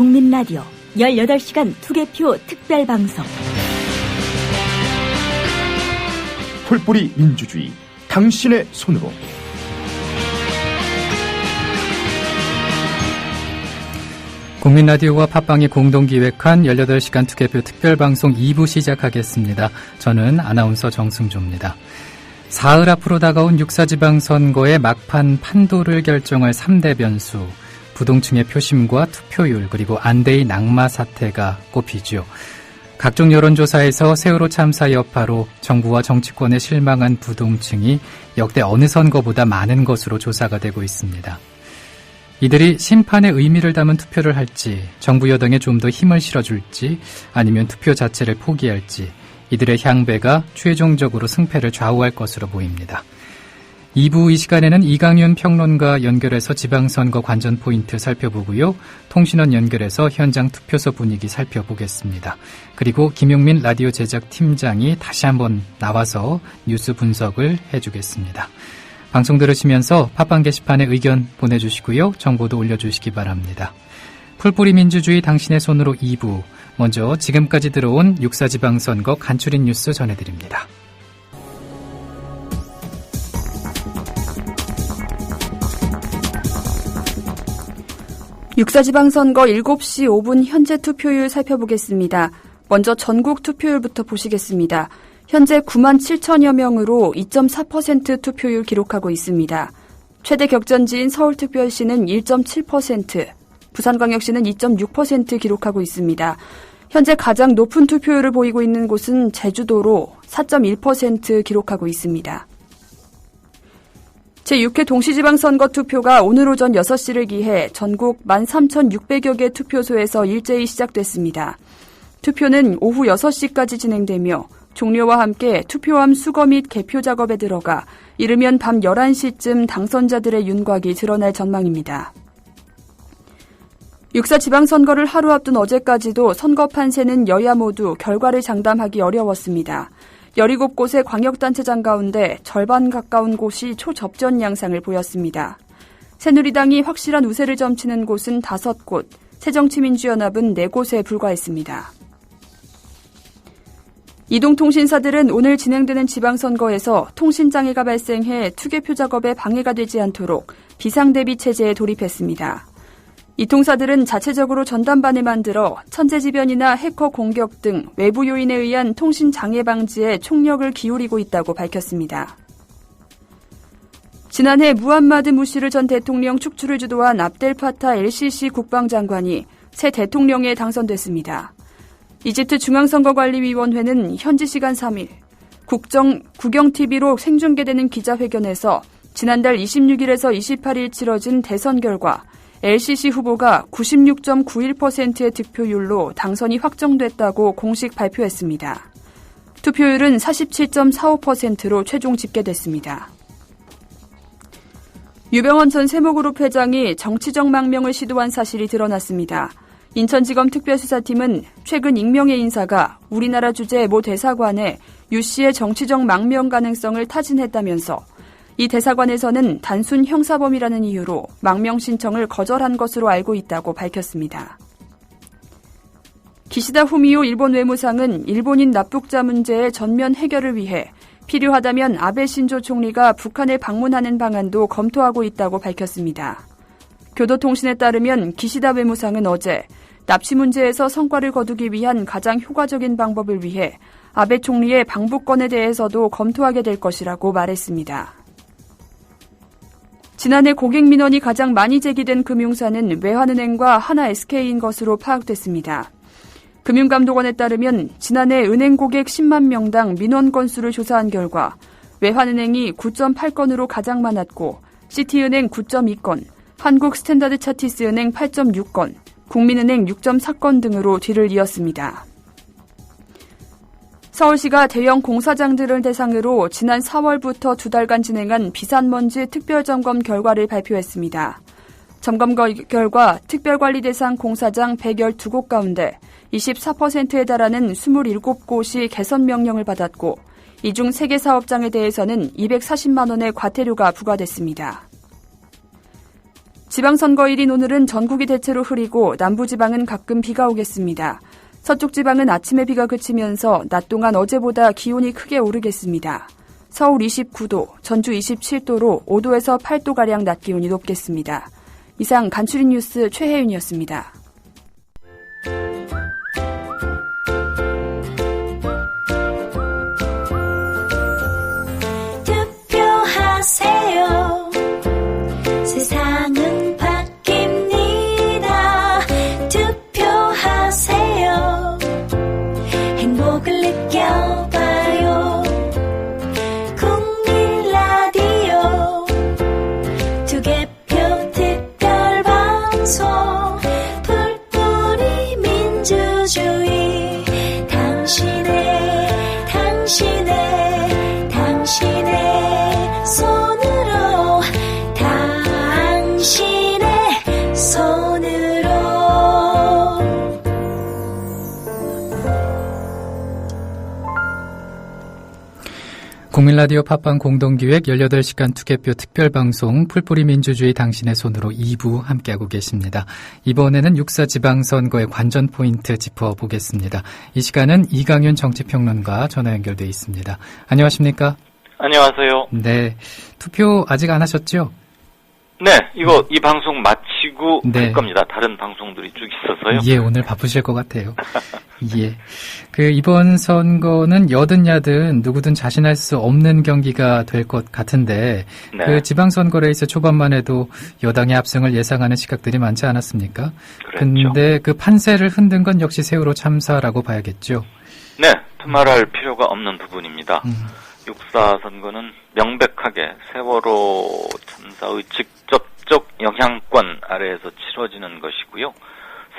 국민라디오 18시간 투개표 특별방송 풀뿌리 민주주의 당신의 손으로. 국민라디오와 팟빵이 공동 기획한 18시간 투개표 특별방송 2부 시작하겠습니다. 저는 아나운서 정승조입니다. 사흘 앞으로 다가온 육사지방선거의 막판 판도를 결정할 3대 변수, 부동층의 표심과 투표율, 그리고 안대의 낙마 사태가 꼽히죠. 각종 여론조사에서 세월호 참사 여파로 정부와 정치권에 실망한 부동층이 역대 어느 선거보다 많은 것으로 조사가 되고 있습니다. 이들이 심판의 의미를 담은 투표를 할지, 정부 여당에 좀 더 힘을 실어줄지, 아니면 투표 자체를 포기할지, 이들의 향배가 최종적으로 승패를 좌우할 것으로 보입니다. 2부 이 시간에는 이강윤 평론가 연결해서 지방선거 관전 포인트 살펴보고요. 통신원 연결해서 현장 투표소 분위기 살펴보겠습니다. 그리고 김용민 라디오 제작 팀장이 다시 한번 나와서 뉴스 분석을 해주겠습니다. 방송 들으시면서 팟빵 게시판에 의견 보내주시고요. 정보도 올려주시기 바랍니다. 풀뿌리 민주주의 당신의 손으로 2부. 먼저 지금까지 들어온 육사지방선거 간추린 뉴스 전해드립니다. 육사지방선거 7시 5분 현재 투표율 살펴보겠습니다. 먼저 전국 투표율부터 보시겠습니다. 현재 9만 7천여 명으로 2.4% 투표율 기록하고 있습니다. 최대 격전지인 서울특별시는 1.7%, 부산광역시는 2.6% 기록하고 있습니다. 현재 가장 높은 투표율을 보이고 있는 곳은 제주도로 4.1% 기록하고 있습니다. 제6회 동시지방선거 투표가 오늘 오전 6시를 기해 전국 13,600여 개 투표소에서 일제히 시작됐습니다. 투표는 오후 6시까지 진행되며 종료와 함께 투표함 수거 및 개표 작업에 들어가 이르면 밤 11시쯤 당선자들의 윤곽이 드러날 전망입니다. 육사 지방선거를 하루 앞둔 어제까지도 선거 판세는 여야 모두 결과를 장담하기 어려웠습니다. 17곳의 광역단체장 가운데 절반 가까운 곳이 초접전 양상을 보였습니다. 새누리당이 확실한 우세를 점치는 곳은 5곳, 새정치민주연합은 4곳에 불과했습니다. 이동통신사들은 오늘 진행되는 지방선거에서 통신장애가 발생해 투개표 작업에 방해가 되지 않도록 비상대비 체제에 돌입했습니다. 이 통사들은 자체적으로 전담반을 만들어 천재지변이나 해커 공격 등 외부 요인에 의한 통신장애 방지에 총력을 기울이고 있다고 밝혔습니다. 지난해 무함마드 무시르 전 대통령 축출을 주도한 압델파타 LCC 국방장관이 새 대통령에 당선됐습니다. 이집트 중앙선거관리위원회는 현지 시간 3일 국영TV로 생중계되는 기자회견에서 지난달 26일에서 28일 치러진 대선 결과 LCC 후보가 96.91%의 득표율로 당선이 확정됐다고 공식 발표했습니다. 투표율은 47.45%로 최종 집계됐습니다. 유병헌 전 세모그룹 회장이 정치적 망명을 시도한 사실이 드러났습니다. 인천지검 특별수사팀은 최근 익명의 인사가 우리나라 주재 모 대사관에 유 씨의 정치적 망명 가능성을 타진했다면서 이 대사관에서는 단순 형사범이라는 이유로 망명 신청을 거절한 것으로 알고 있다고 밝혔습니다. 기시다 후미오 일본 외무상은 일본인 납북자 문제의 전면 해결을 위해 필요하다면 아베 신조 총리가 북한을 방문하는 방안도 검토하고 있다고 밝혔습니다. 교도통신에 따르면 기시다 외무상은 어제 납치 문제에서 성과를 거두기 위한 가장 효과적인 방법을 위해 아베 총리의 방북권에 대해서도 검토하게 될 것이라고 말했습니다. 지난해 고객 민원이 가장 많이 제기된 금융사는 외환은행과 하나SK인 것으로 파악됐습니다. 금융감독원에 따르면 지난해 은행 고객 10만 명당 민원 건수를 조사한 결과 외환은행이 9.8건으로 가장 많았고 시티은행 9.2건, 한국스탠다드차티스은행 8.6건, 국민은행 6.4건 등으로 뒤를 이었습니다. 서울시가 대형 공사장들을 대상으로 지난 4월부터 2달간 진행한 비산먼지 특별점검 결과를 발표했습니다. 점검 결과 특별관리 대상 공사장 112곳 가운데 24%에 달하는 27곳이 개선 명령을 받았고 이 중 3개 사업장에 대해서는 240만 원의 과태료가 부과됐습니다. 지방선거일인 오늘은 전국이 대체로 흐리고 남부지방은 가끔 비가 오겠습니다. 서쪽 지방은 아침에 비가 그치면서 낮 동안 어제보다 기온이 크게 오르겠습니다. 서울 29도, 전주 27도로 5도에서 8도가량 낮 기온이 높겠습니다. 이상 간추린 뉴스 최혜윤이었습니다. 투표하세요. 세상은 바뀝니다. 투표하세요. 행복을 느껴봐요. 국민 라디오 투개표 특별방송 풀뿌리 민주주의 당신의 손으로 당신의 손으로 국민라디오 팟빵 공동기획 18시간 투개표 특별방송 풀뿌리 민주주의 당신의 손으로 2부 함께하고 계십니다. 이번에는 육사지방선거의 관전 포인트 짚어보겠습니다. 이 시간은 이강윤 정치평론가 전화 연결돼 있습니다. 안녕하십니까? 안녕하세요. 네, 투표 아직 안 하셨죠? 네, 이 방송 마치고 할 겁니다. 다른 방송들이 쭉 있어서요. 예, 오늘 바쁘실 것 같아요. 예. 이번 선거는 여든 야든 누구든 자신할 수 없는 경기가 될 것 같은데, 네. 지방선거 레이스 초반만 해도 여당의 압승을 예상하는 시각들이 많지 않았습니까? 그랬죠. 근데 그 판세를 흔든 건 역시 세월호 참사라고 봐야겠죠. 네, 두말할 필요가 없는 부분입니다. 육사 선거는 명백하게 세월호 참사의 직접적 영향권 아래에서 치러지는 것이고요.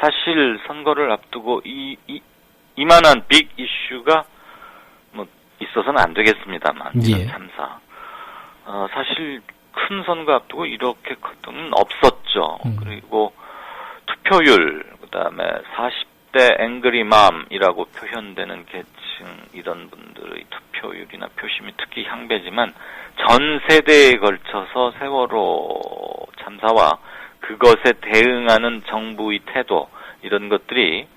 사실 선거를 앞두고 이만한 빅 이슈가 있어서는 안 되겠습니다만 이런 참사. 사실 큰 선거 앞두고 이렇게 큰 건 없었죠. 그리고 투표율, 그다음에 40대 앵그리맘이라고 표현되는 계층 이런 분들의 투표율이나 표심이 특히 향배지만 전 세대에 걸쳐서 세월호 참사와 그것에 대응하는 정부의 태도 이런 것들이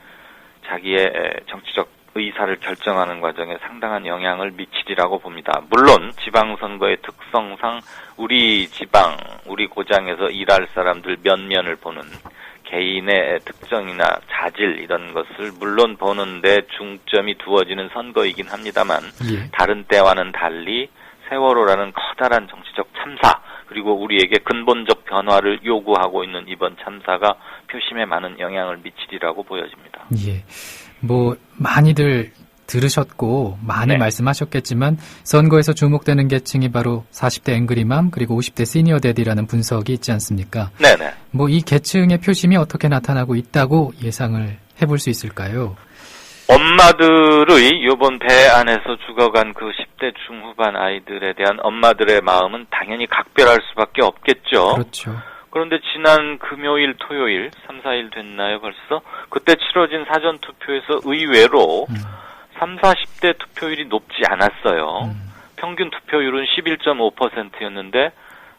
자기의 정치적 의사를 결정하는 과정에 상당한 영향을 미치리라고 봅니다. 물론 지방선거의 특성상 우리 지방, 우리 고장에서 일할 사람들 면면을 보는 개인의 특정이나 자질 이런 것을 물론 보는데 중점이 두어지는 선거이긴 합니다만 다른 때와는 달리 세월호라는 커다란 정치적 참사 그리고 우리에게 근본적 변화를 요구하고 있는 이번 참사가 표심에 많은 영향을 미치리라고 보여집니다. 예, 많이들 들으셨고 많이 말씀하셨겠지만 선거에서 주목되는 계층이 바로 40대 앵그리맘 그리고 50대 시니어 대디라는 분석이 있지 않습니까? 네네. 이 계층의 표심이 어떻게 나타나고 있다고 예상을 해볼 수 있을까요? 엄마들의 이번 배 안에서 죽어간 그 10대 중후반 아이들에 대한 엄마들의 마음은 당연히 각별할 수밖에 없겠죠. 그렇죠. 그런데 지난 금요일, 토요일 3, 4일 됐나요 벌써? 그때 치러진 사전투표에서 의외로 3, 40대 투표율이 높지 않았어요. 평균 투표율은 11.5%였는데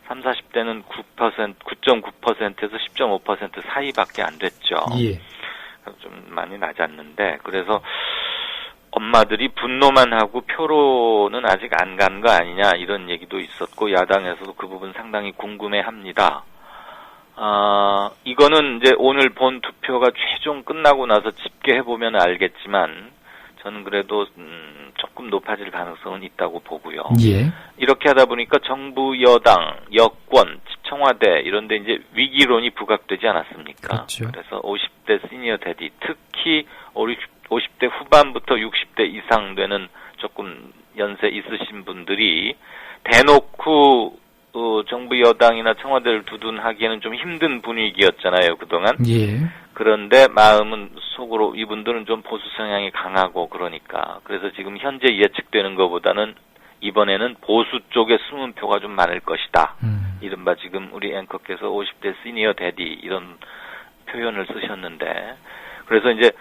3, 40대는 9.9%에서 10.5% 사이밖에 안 됐죠. 예. 좀 많이 낮았는데 그래서 엄마들이 분노만 하고 표로는 아직 안 간 거 아니냐 이런 얘기도 있었고 야당에서도 그 부분 상당히 궁금해합니다. 이거는 이제 오늘 본 투표가 최종 끝나고 나서 집계해보면 알겠지만 저는 그래도 조금 높아질 가능성은 있다고 보고요. 예. 이렇게 하다 보니까 정부, 여당, 여권, 청와대 이런 데 이제 위기론이 부각되지 않았습니까? 그렇죠. 그래서 50대 시니어 대디, 특히 50대 후반부터 60대 이상 되는 조금 연세 있으신 분들이 대놓고 정부 여당이나 청와대를 두둔하기에는 좀 힘든 분위기였잖아요, 그동안. 예. 그런데 마음은 속으로 이분들은 좀 보수 성향이 강하고 그러니까. 그래서 지금 현재 예측되는 것보다는 이번에는 보수 쪽에 숨은 표가 좀 많을 것이다. 이른바 지금 우리 앵커께서 50대 시니어 대디 이런 표현을 쓰셨는데 그래서 이제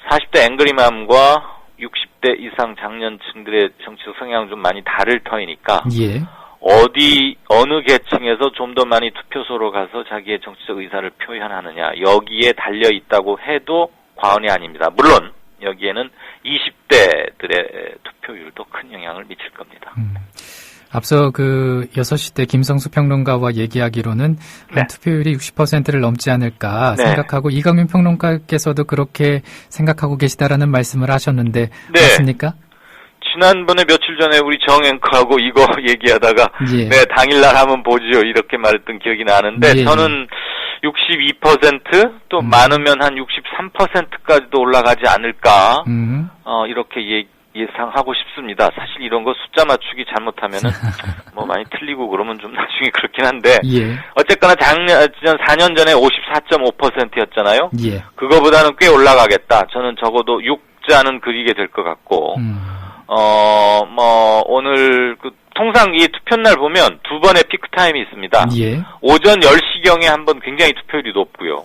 40대 앵그리맘과 60대 이상 장년층들의 정치적 성향은 좀 많이 다를 터이니까 예. 어느 계층에서 좀 더 많이 투표소로 가서 자기의 정치적 의사를 표현하느냐, 여기에 달려 있다고 해도 과언이 아닙니다. 물론 여기에는 20대들의 투표율도 큰 영향을 미칠 겁니다. 앞서 6시 때 김성수 평론가와 얘기하기로는 네. 투표율이 60%를 넘지 않을까 네. 생각하고 이강윤 평론가께서도 그렇게 생각하고 계시다라는 말씀을 하셨는데 네. 맞습니까? 지난번에 며칠 전에 우리 정 앵커하고 이거 얘기하다가 예. 네, 당일날 하면 보지요 이렇게 말했던 기억이 나는데 예. 저는 62% 또 많으면 한 63%까지도 올라가지 않을까 이렇게 예상하고 싶습니다. 사실 이런 거 숫자 맞추기 잘못하면은 뭐 많이 틀리고 그러면 좀 나중에 그렇긴 한데 예. 어쨌거나 지난 4년 전에 54.5%였잖아요. 예. 그거보다는 꽤 올라가겠다. 저는 적어도 6자는 그리게 될 것 같고 오늘 통상 이 투표날 보면 두 번의 피크 타임이 있습니다. 예. 오전 10시경에 한 번 굉장히 투표율이 높고요.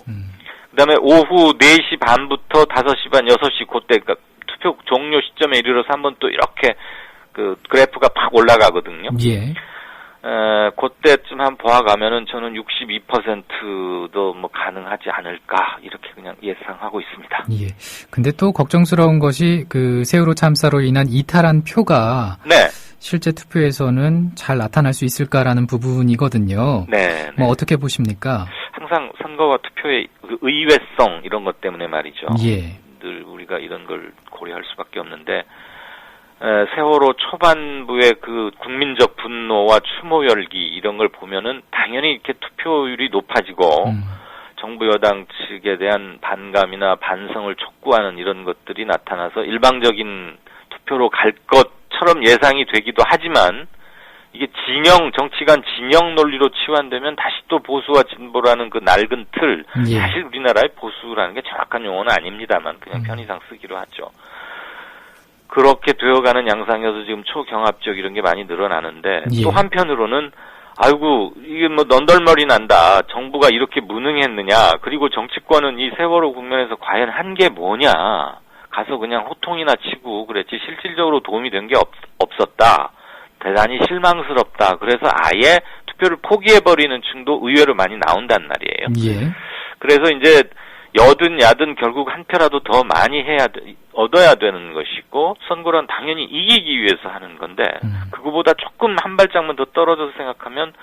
그다음에 오후 4시 반부터 5시 반, 6시 그때 그러니까 투표 종료 시점에 이르러서 한 번 또 이렇게 그래프가 팍 올라가거든요. 예. 그때쯤 한 보아가면은 저는 62%도 뭐 가능하지 않을까 이렇게 그냥 예상하고 있습니다. 예. 근데 또 걱정스러운 것이 세월호 참사로 인한 이탈한 표가 네. 실제 투표에서는 잘 나타날 수 있을까라는 부분이거든요. 네. 뭐 어떻게 보십니까? 항상 선거와 투표의 의외성 이런 것 때문에 말이죠. 예. 늘 우리가 이런 걸 고려할 수밖에 없는데 세월호 초반부의 국민적 분노와 추모 열기 이런 걸 보면은 당연히 이렇게 투표율이 높아지고 정부 여당 측에 대한 반감이나 반성을 촉구하는 이런 것들이 나타나서 일방적인 투표로 갈 것처럼 예상이 되기도 하지만 이게 정치관 진영 논리로 치환되면 다시 또 보수와 진보라는 낡은 틀, 예. 사실 우리나라의 보수라는 게 정확한 용어는 아닙니다만 그냥 편의상 쓰기로 하죠. 그렇게 되어가는 양상이어서 지금 초경합적 이런 게 많이 늘어나는데 예. 또 한편으로는 아이고 이게 뭐 넌덜머리 난다. 정부가 이렇게 무능했느냐. 그리고 정치권은 이 세월호 국면에서 과연 한 게 뭐냐. 가서 그냥 호통이나 치고 그랬지 실질적으로 도움이 된 게 없었다. 대단히 실망스럽다. 그래서 아예 투표를 포기해버리는 층도 의외로 많이 나온단 말이에요. 예. 그래서 이제 여든 야든 결국 한 표라도 더 많이 얻어야 되는 것이고 선거란 당연히 이기기 위해서 하는 건데 그거보다 조금 한 발짝만 더 떨어져서 생각하면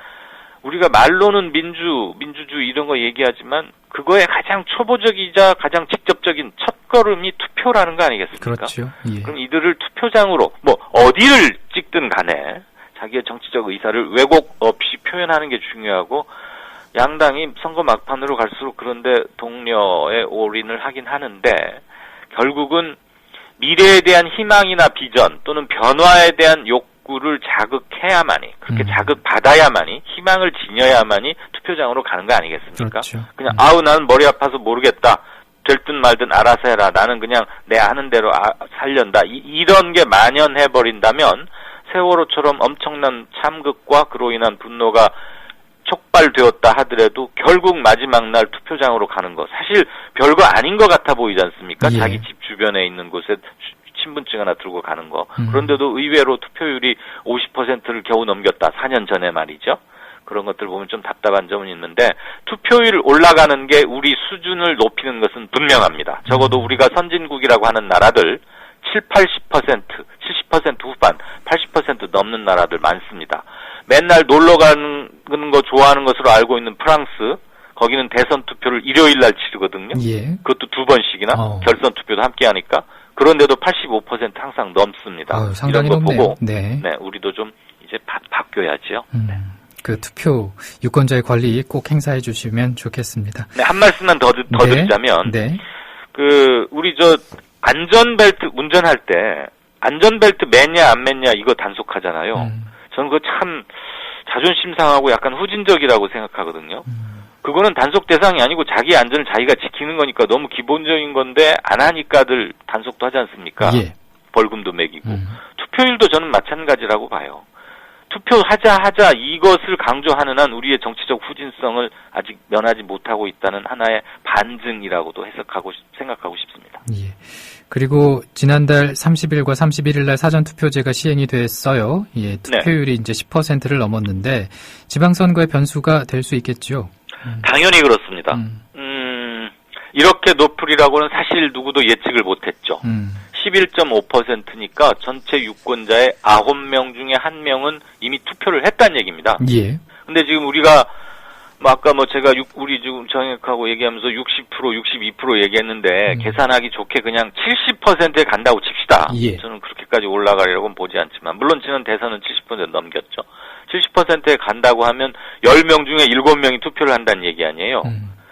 우리가 말로는 민주주의 이런 거 얘기하지만 그거의 가장 초보적이자 가장 직접적인 첫걸음이 투표라는 거 아니겠습니까? 그렇죠. 예. 그럼 이들을 투표장으로 어디를 찍든 간에 자기의 정치적 의사를 왜곡 없이 표현하는 게 중요하고 양당이 선거 막판으로 갈수록 그런데 동료에 올인을 하긴 하는데 결국은 미래에 대한 희망이나 비전 또는 변화에 대한 욕구를 자극해야만이 그렇게 자극받아야만이 희망을 지녀야만이 투표장으로 가는 거 아니겠습니까? 그렇죠. 그냥 나는 머리 아파서 모르겠다. 될 듯 말든 알아서 해라. 나는 그냥 내 하는 대로 살련다. 이런 게 만연해버린다면 세월호처럼 엄청난 참극과 그로 인한 분노가 촉발되었다 하더라도 결국 마지막 날 투표장으로 가는 거 사실 별거 아닌 것 같아 보이지 않습니까? 예. 자기 집 주변에 있는 곳에 신분증 하나 들고 가는 거. 그런데도 의외로 투표율이 50%를 겨우 넘겼다. 4년 전에 말이죠. 그런 것들 보면 좀 답답한 점은 있는데 투표율 올라가는 게 우리 수준을 높이는 것은 분명합니다. 적어도 우리가 선진국이라고 하는 나라들 70% 후반 80% 넘는 나라들 많습니다. 맨날 놀러 가는 거 좋아하는 것으로 알고 있는 프랑스 거기는 대선 투표를 일요일 날 치르거든요. 예. 그것도 2번씩이나 결선 투표도 함께 하니까 그런데도 85% 항상 넘습니다. 상당히 이런 거 높네요. 보고 네. 우리도 좀 이제 바뀌어야죠. 투표 유권자의 권리 꼭 행사해 주시면 좋겠습니다. 네, 한 말씀만 더 드리자면 네. 우리 안전벨트 운전할 때 안전벨트 맸냐 안 맸냐 이거 단속하잖아요. 저는 그거 참 자존심 상하고 약간 후진적이라고 생각하거든요. 그거는 단속 대상이 아니고 자기 안전을 자기가 지키는 거니까 너무 기본적인 건데 안 하니까들 단속도 하지 않습니까? 예. 벌금도 매기고. 투표율도 저는 마찬가지라고 봐요. 투표하자 이것을 강조하는 한 우리의 정치적 후진성을 아직 면하지 못하고 있다는 하나의 반증이라고도 생각하고 싶습니다. 예. 그리고 지난달 30일과 31일 날 사전투표제가 시행이 됐어요. 예, 투표율이 이제 10%를 넘었는데 지방선거의 변수가 될 수 있겠죠. 당연히 그렇습니다. 이렇게 높으리라고는 사실 누구도 예측을 못했죠. 11.5%니까 전체 유권자의 9명 중에 1명은 이미 투표를 했다는 얘기입니다. 예. 근데 지금 우리가 아까 제가 우리 지금 정액하고 얘기하면서 60%, 62% 얘기했는데 계산하기 좋게 그냥 70%에 간다고 칩시다. 예. 저는 그렇게까지 올라가려고는 보지 않지만 물론 지난 대선은 70% 넘겼죠. 70%에 간다고 하면 10명 중에 7명이 투표를 한다는 얘기 아니에요.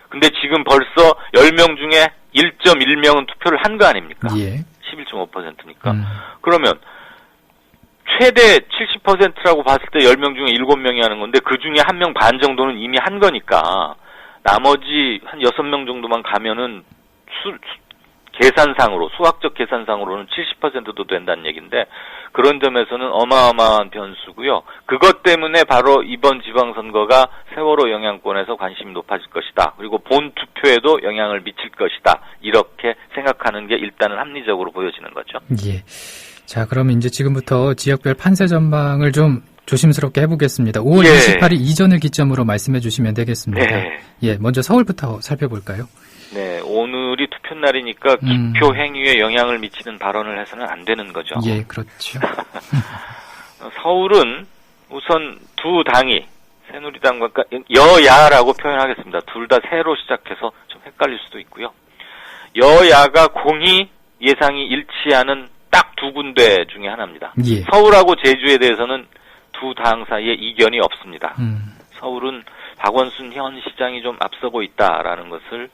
근데 지금 벌써 10명 중에 1.1명은 투표를 한 거 아닙니까? 예. 11.5%니까. 그러면 최대 70%라고 봤을 때 10명 중에 7명이 하는 건데 그 중에 1명 반 정도는 이미 한 거니까 나머지 한 6명 정도만 가면은 계산상으로 수학적 계산상으로는 70%도 된다는 얘기인데 그런 점에서는 어마어마한 변수고요. 그것 때문에 바로 이번 지방선거가 세월호 영향권에서 관심이 높아질 것이다. 그리고 본 투표에도 영향을 미칠 것이다. 이렇게 생각하는 게 일단은 합리적으로 보여지는 거죠. 예. 자, 그럼 이제 지금부터 지역별 판세 전망을 좀 조심스럽게 해보겠습니다. 5월 28일 이전을 기점으로 말씀해 주시면 되겠습니다. 네. 예, 먼저 서울부터 살펴볼까요? 네, 오늘이 투표 날이니까 기표 행위에 영향을 미치는 발언을 해서는 안 되는 거죠. 예, 그렇죠. 서울은 우선 두 당이 새누리당과 여야라고 표현하겠습니다. 둘 다 새로 시작해서 좀 헷갈릴 수도 있고요. 여야가 공히 예상이 일치하는 딱 두 군데 중에 하나입니다. 예. 서울하고 제주에 대해서는 두 당 사이에 이견이 없습니다. 서울은 박원순 현 시장이 좀 앞서고 있다라는 것을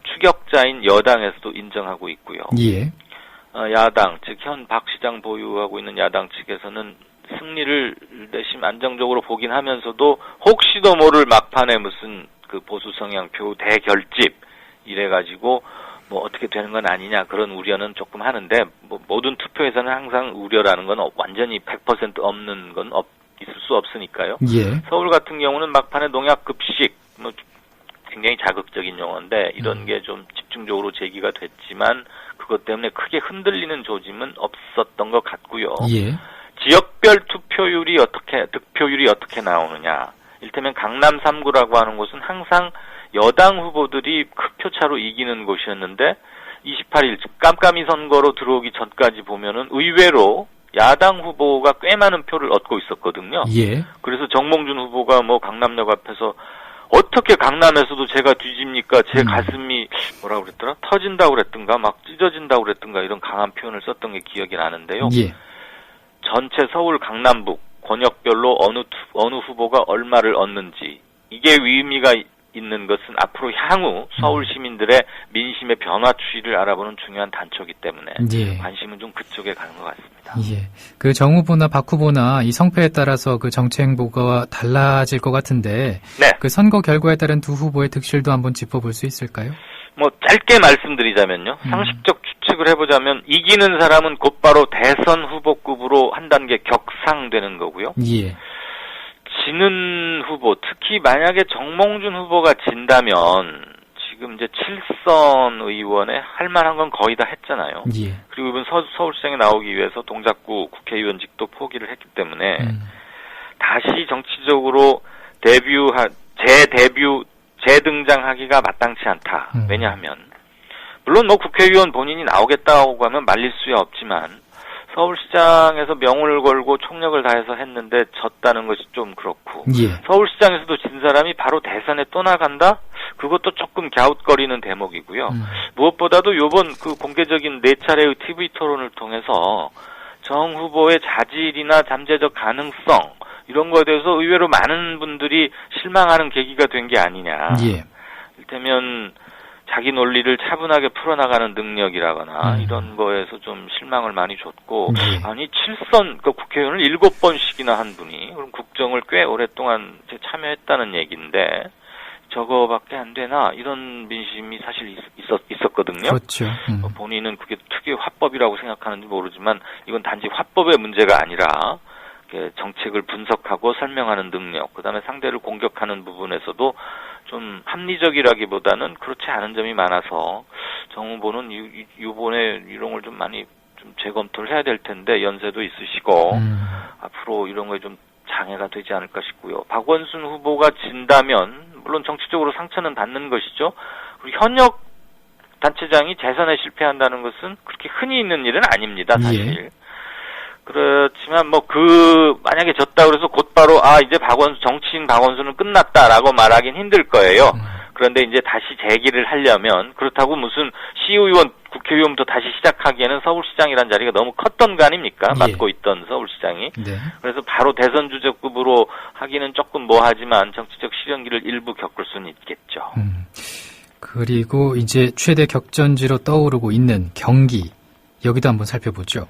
추격자인 여당에서도 인정하고 있고요. 예. 야당, 즉 현 박 시장 보유하고 있는 야당 측에서는 승리를 내심 안정적으로 보긴 하면서도 혹시도 모를 막판에 무슨 그 보수 성향표 대결집 이래가지고 어떻게 되는 건 아니냐 그런 우려는 조금 하는데 모든 투표에서는 항상 우려라는 건 완전히 100% 없는 건 있을 수 없으니까요. 예. 서울 같은 경우는 막판에 농약 급식 굉장히 자극적인 용어인데 이런 게 좀 집중적으로 제기가 됐지만 그것 때문에 크게 흔들리는 조짐은 없었던 것 같고요. 예. 지역별 득표율이 어떻게 나오느냐. 이를테면 강남 3구라고 하는 곳은 항상 여당 후보들이 큰 표차로 이기는 곳이었는데 28일 깜깜이 선거로 들어오기 전까지 보면은 의외로 야당 후보가 꽤 많은 표를 얻고 있었거든요. 예. 그래서 정몽준 후보가 강남역 앞에서 어떻게 강남에서도 제가 뒤집니까? 제 가슴이 뭐라고 그랬더라? 터진다고 그랬던가 막 찢어진다고 그랬던가 이런 강한 표현을 썼던 게 기억이 나는데요. 예. 전체 서울 강남북 권역별로 어느 후보가 얼마를 얻는지 이게 의미가 있는 것은 앞으로 향후 서울 시민들의 민심의 변화 추이를 알아보는 중요한 단초이기 때문에 예. 관심은 좀 그쪽에 가는 것 같습니다. 예. 그 정 후보나 박 후보나 이 성패에 따라서 그 정치 행보가 달라질 것 같은데 네. 그 선거 결과에 따른 두 후보의 득실도 한번 짚어볼 수 있을까요? 짧게 말씀드리자면요. 상식적 추측을 해보자면 이기는 사람은 곧바로 대선 후보급으로 한 단계 격상되는 거고요. 예. 지는 후보, 특히 만약에 정몽준 후보가 진다면 지금 이제 7선 의원에 할 만한 건 거의 다 했잖아요. 예. 그리고 이번 서울시장에 나오기 위해서 동작구 국회의원직도 포기를 했기 때문에 다시 정치적으로 재등장하기가 마땅치 않다. 왜냐하면 물론 국회의원 본인이 나오겠다고 하면 말릴 수야 없지만 서울시장에서 명을 걸고 총력을 다해서 했는데 졌다는 것이 좀 그렇고 예. 서울시장에서도 진 사람이 바로 대선에 또 나간다? 그것도 조금 갸웃거리는 대목이고요. 무엇보다도 요번 그 공개적인 4차례의 TV 토론을 통해서 정 후보의 자질이나 잠재적 가능성 이런 거에 대해서 의외로 많은 분들이 실망하는 계기가 된 게 아니냐. 예. 이를테면 자기 논리를 차분하게 풀어나가는 능력이라거나 이런 거에서 좀 실망을 많이 줬고 아니 7선 국회의원을 7번씩이나 한 분이 그럼 국정을 꽤 오랫동안 참여했다는 얘기인데 저거밖에 안 되나 이런 민심이 사실 있었거든요. 그렇죠. 본인은 그게 특유의 화법이라고 생각하는지 모르지만 이건 단지 화법의 문제가 아니라 정책을 분석하고 설명하는 능력, 그다음에 상대를 공격하는 부분에서도 좀 합리적이라기보다는 그렇지 않은 점이 많아서 정 후보는 이번에 이런 걸 좀 많이 좀 재검토를 해야 될 텐데 연세도 있으시고 앞으로 이런 거에 좀 장애가 되지 않을까 싶고요. 박원순 후보가 진다면 물론 정치적으로 상처는 받는 것이죠. 그리고 현역 단체장이 재선에 실패한다는 것은 그렇게 흔히 있는 일은 아닙니다, 사실. 예. 그렇지만 만약에 졌다 그래서 곧바로 이제 정치인 박원순은 끝났다라고 말하긴 힘들 거예요. 그런데 이제 다시 재기를 하려면 그렇다고 무슨 시의원, 국회의원부터 다시 시작하기에는 서울시장이라는 자리가 너무 컸던 거 아닙니까? 예. 맡고 있던 서울시장이. 네. 그래서 바로 대선 주자급으로 하기는 조금 뭐하지만 정치적 시련기를 일부 겪을 수는 있겠죠. 그리고 이제 최대 격전지로 떠오르고 있는 경기, 여기도 한번 살펴보죠.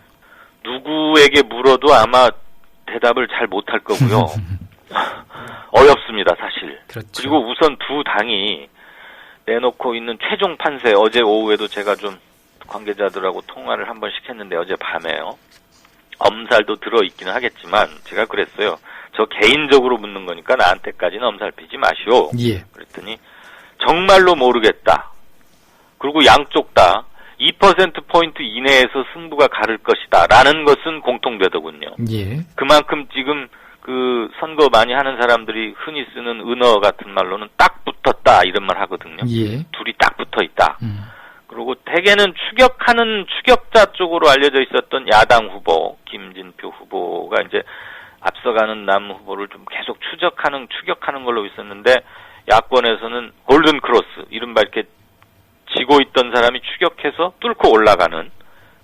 누구에게 물어도 아마 대답을 잘 못할 거고요. 어렵습니다, 사실. 그렇죠. 그리고 우선 두 당이 내놓고 있는 최종 판세, 어제 오후에도 제가 좀 관계자들하고 통화를 한 번씩 했는데 어젯밤에요. 엄살도 들어있기는 하겠지만 제가 그랬어요. 저 개인적으로 묻는 거니까 나한테까지는 엄살 피지 마시오. 예. 그랬더니 정말로 모르겠다. 그리고 양쪽 다 2%포인트 이내에서 승부가 가를 것이다. 라는 것은 공통되더군요. 예. 그만큼 지금 선거 많이 하는 사람들이 흔히 쓰는 은어 같은 말로는 딱 붙었다. 이런 말 하거든요. 예. 둘이 딱 붙어 있다. 그리고 대개는 추격자 쪽으로 알려져 있었던 야당 후보, 김진표 후보가 이제 앞서가는 남 후보를 좀 계속 추격하는 걸로 있었는데 야권에서는 골든 크로스, 이른바 이렇게 지고 있던 사람이 추격해서 뚫고 올라가는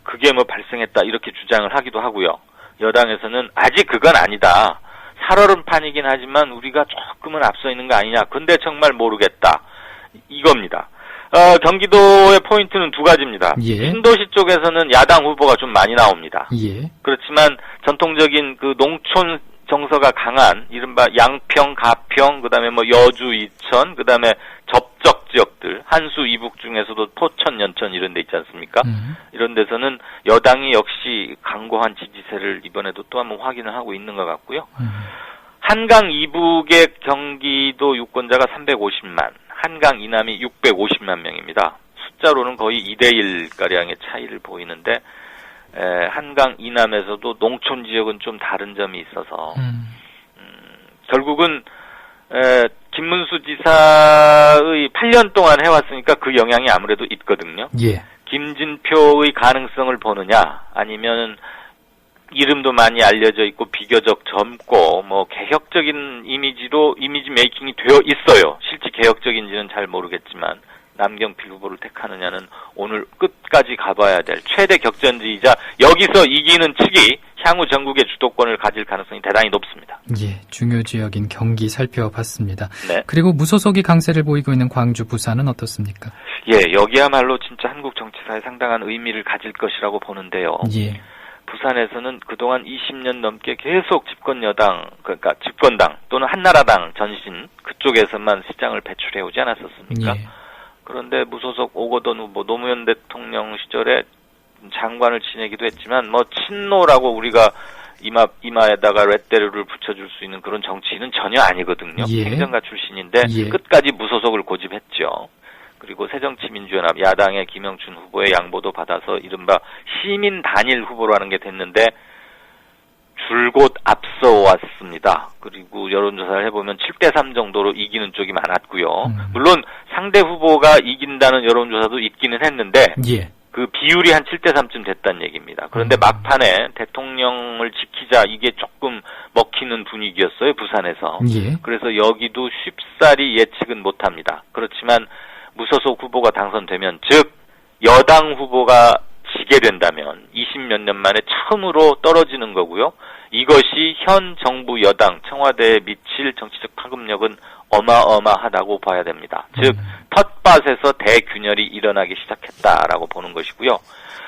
그게 발생했다 이렇게 주장을 하기도 하고요. 여당에서는 아직 그건 아니다. 살얼음판이긴 하지만 우리가 조금은 앞서 있는 거 아니냐. 근데 정말 모르겠다. 이겁니다. 경기도의 포인트는 두 가지입니다. 예. 신도시 쪽에서는 야당 후보가 좀 많이 나옵니다. 예. 그렇지만 전통적인 농촌 정서가 강한 이른바 양평, 가평, 그다음에 여주, 이천, 그다음에 접적 지역들, 한수, 이북 중에서도 포천, 연천 이런 데 있지 않습니까? 이런 데서는 여당이 역시 강고한 지지세를 이번에도 또 한번 확인을 하고 있는 것 같고요. 한강 이북의 경기도 유권자가 350만, 한강 이남이 650만 명입니다. 숫자로는 거의 2대1가량의 차이를 보이는데 한강 이남에서도 농촌 지역은 좀 다른 점이 있어서 결국은 김문수 지사의 8년 동안 해왔으니까 그 영향이 아무래도 있거든요. 예. 김진표의 가능성을 보느냐 아니면 이름도 많이 알려져 있고 비교적 젊고 개혁적인 이미지 메이킹이 되어 있어요. 실제 개혁적인지는 잘 모르겠지만 남경필 후보를 택하느냐는 오늘 끝까지 가봐야 될 최대 격전지이자 여기서 이기는 측이 향후 전국의 주도권을 가질 가능성이 대단히 높습니다. 예, 중요 지역인 경기 살펴봤습니다. 네. 그리고 무소속이 강세를 보이고 있는 광주, 부산은 어떻습니까? 예, 여기야말로 진짜 한국 정치사에 상당한 의미를 가질 것이라고 보는데요. 예. 부산에서는 그동안 20년 넘게 계속 집권여당, 그러니까 집권당 또는 한나라당 전신 그쪽에서만 시장을 배출해오지 않았었습니까? 예. 그런데 무소속 오거돈 후보, 노무현 대통령 시절에 장관을 지내기도 했지만 친노라고 우리가 이마에다가 레떼르를 붙여줄 수 있는 그런 정치인은 전혀 아니거든요. 예. 행정가 출신인데 예. 끝까지 무소속을 고집했죠. 그리고 새정치민주연합 야당의 김영춘 후보의 양보도 받아서 이른바 시민 단일 후보로 하는 게 됐는데 줄곧 앞서왔습니다. 그리고 여론조사를 해보면 7대3 정도로 이기는 쪽이 많았고요. 물론 상대 후보가 이긴다는 여론조사도 있기는 했는데 예. 그 비율이 한 7대3쯤 됐다는 얘기입니다. 그런데 막판에 대통령을 지키자 이게 조금 먹히는 분위기였어요. 부산에서. 예. 그래서 여기도 쉽사리 예측은 못합니다. 그렇지만 무소속 후보가 당선되면 즉 여당 후보가 지게 된다면 20몇 년 만에 처음으로 떨어지는 거고요. 이것이 현 정부 여당 청와대에 미칠 정치적 파급력은 어마어마하다고 봐야 됩니다. 즉 텃밭에서 대균열이 일어나기 시작했다라고 보는 것이고요.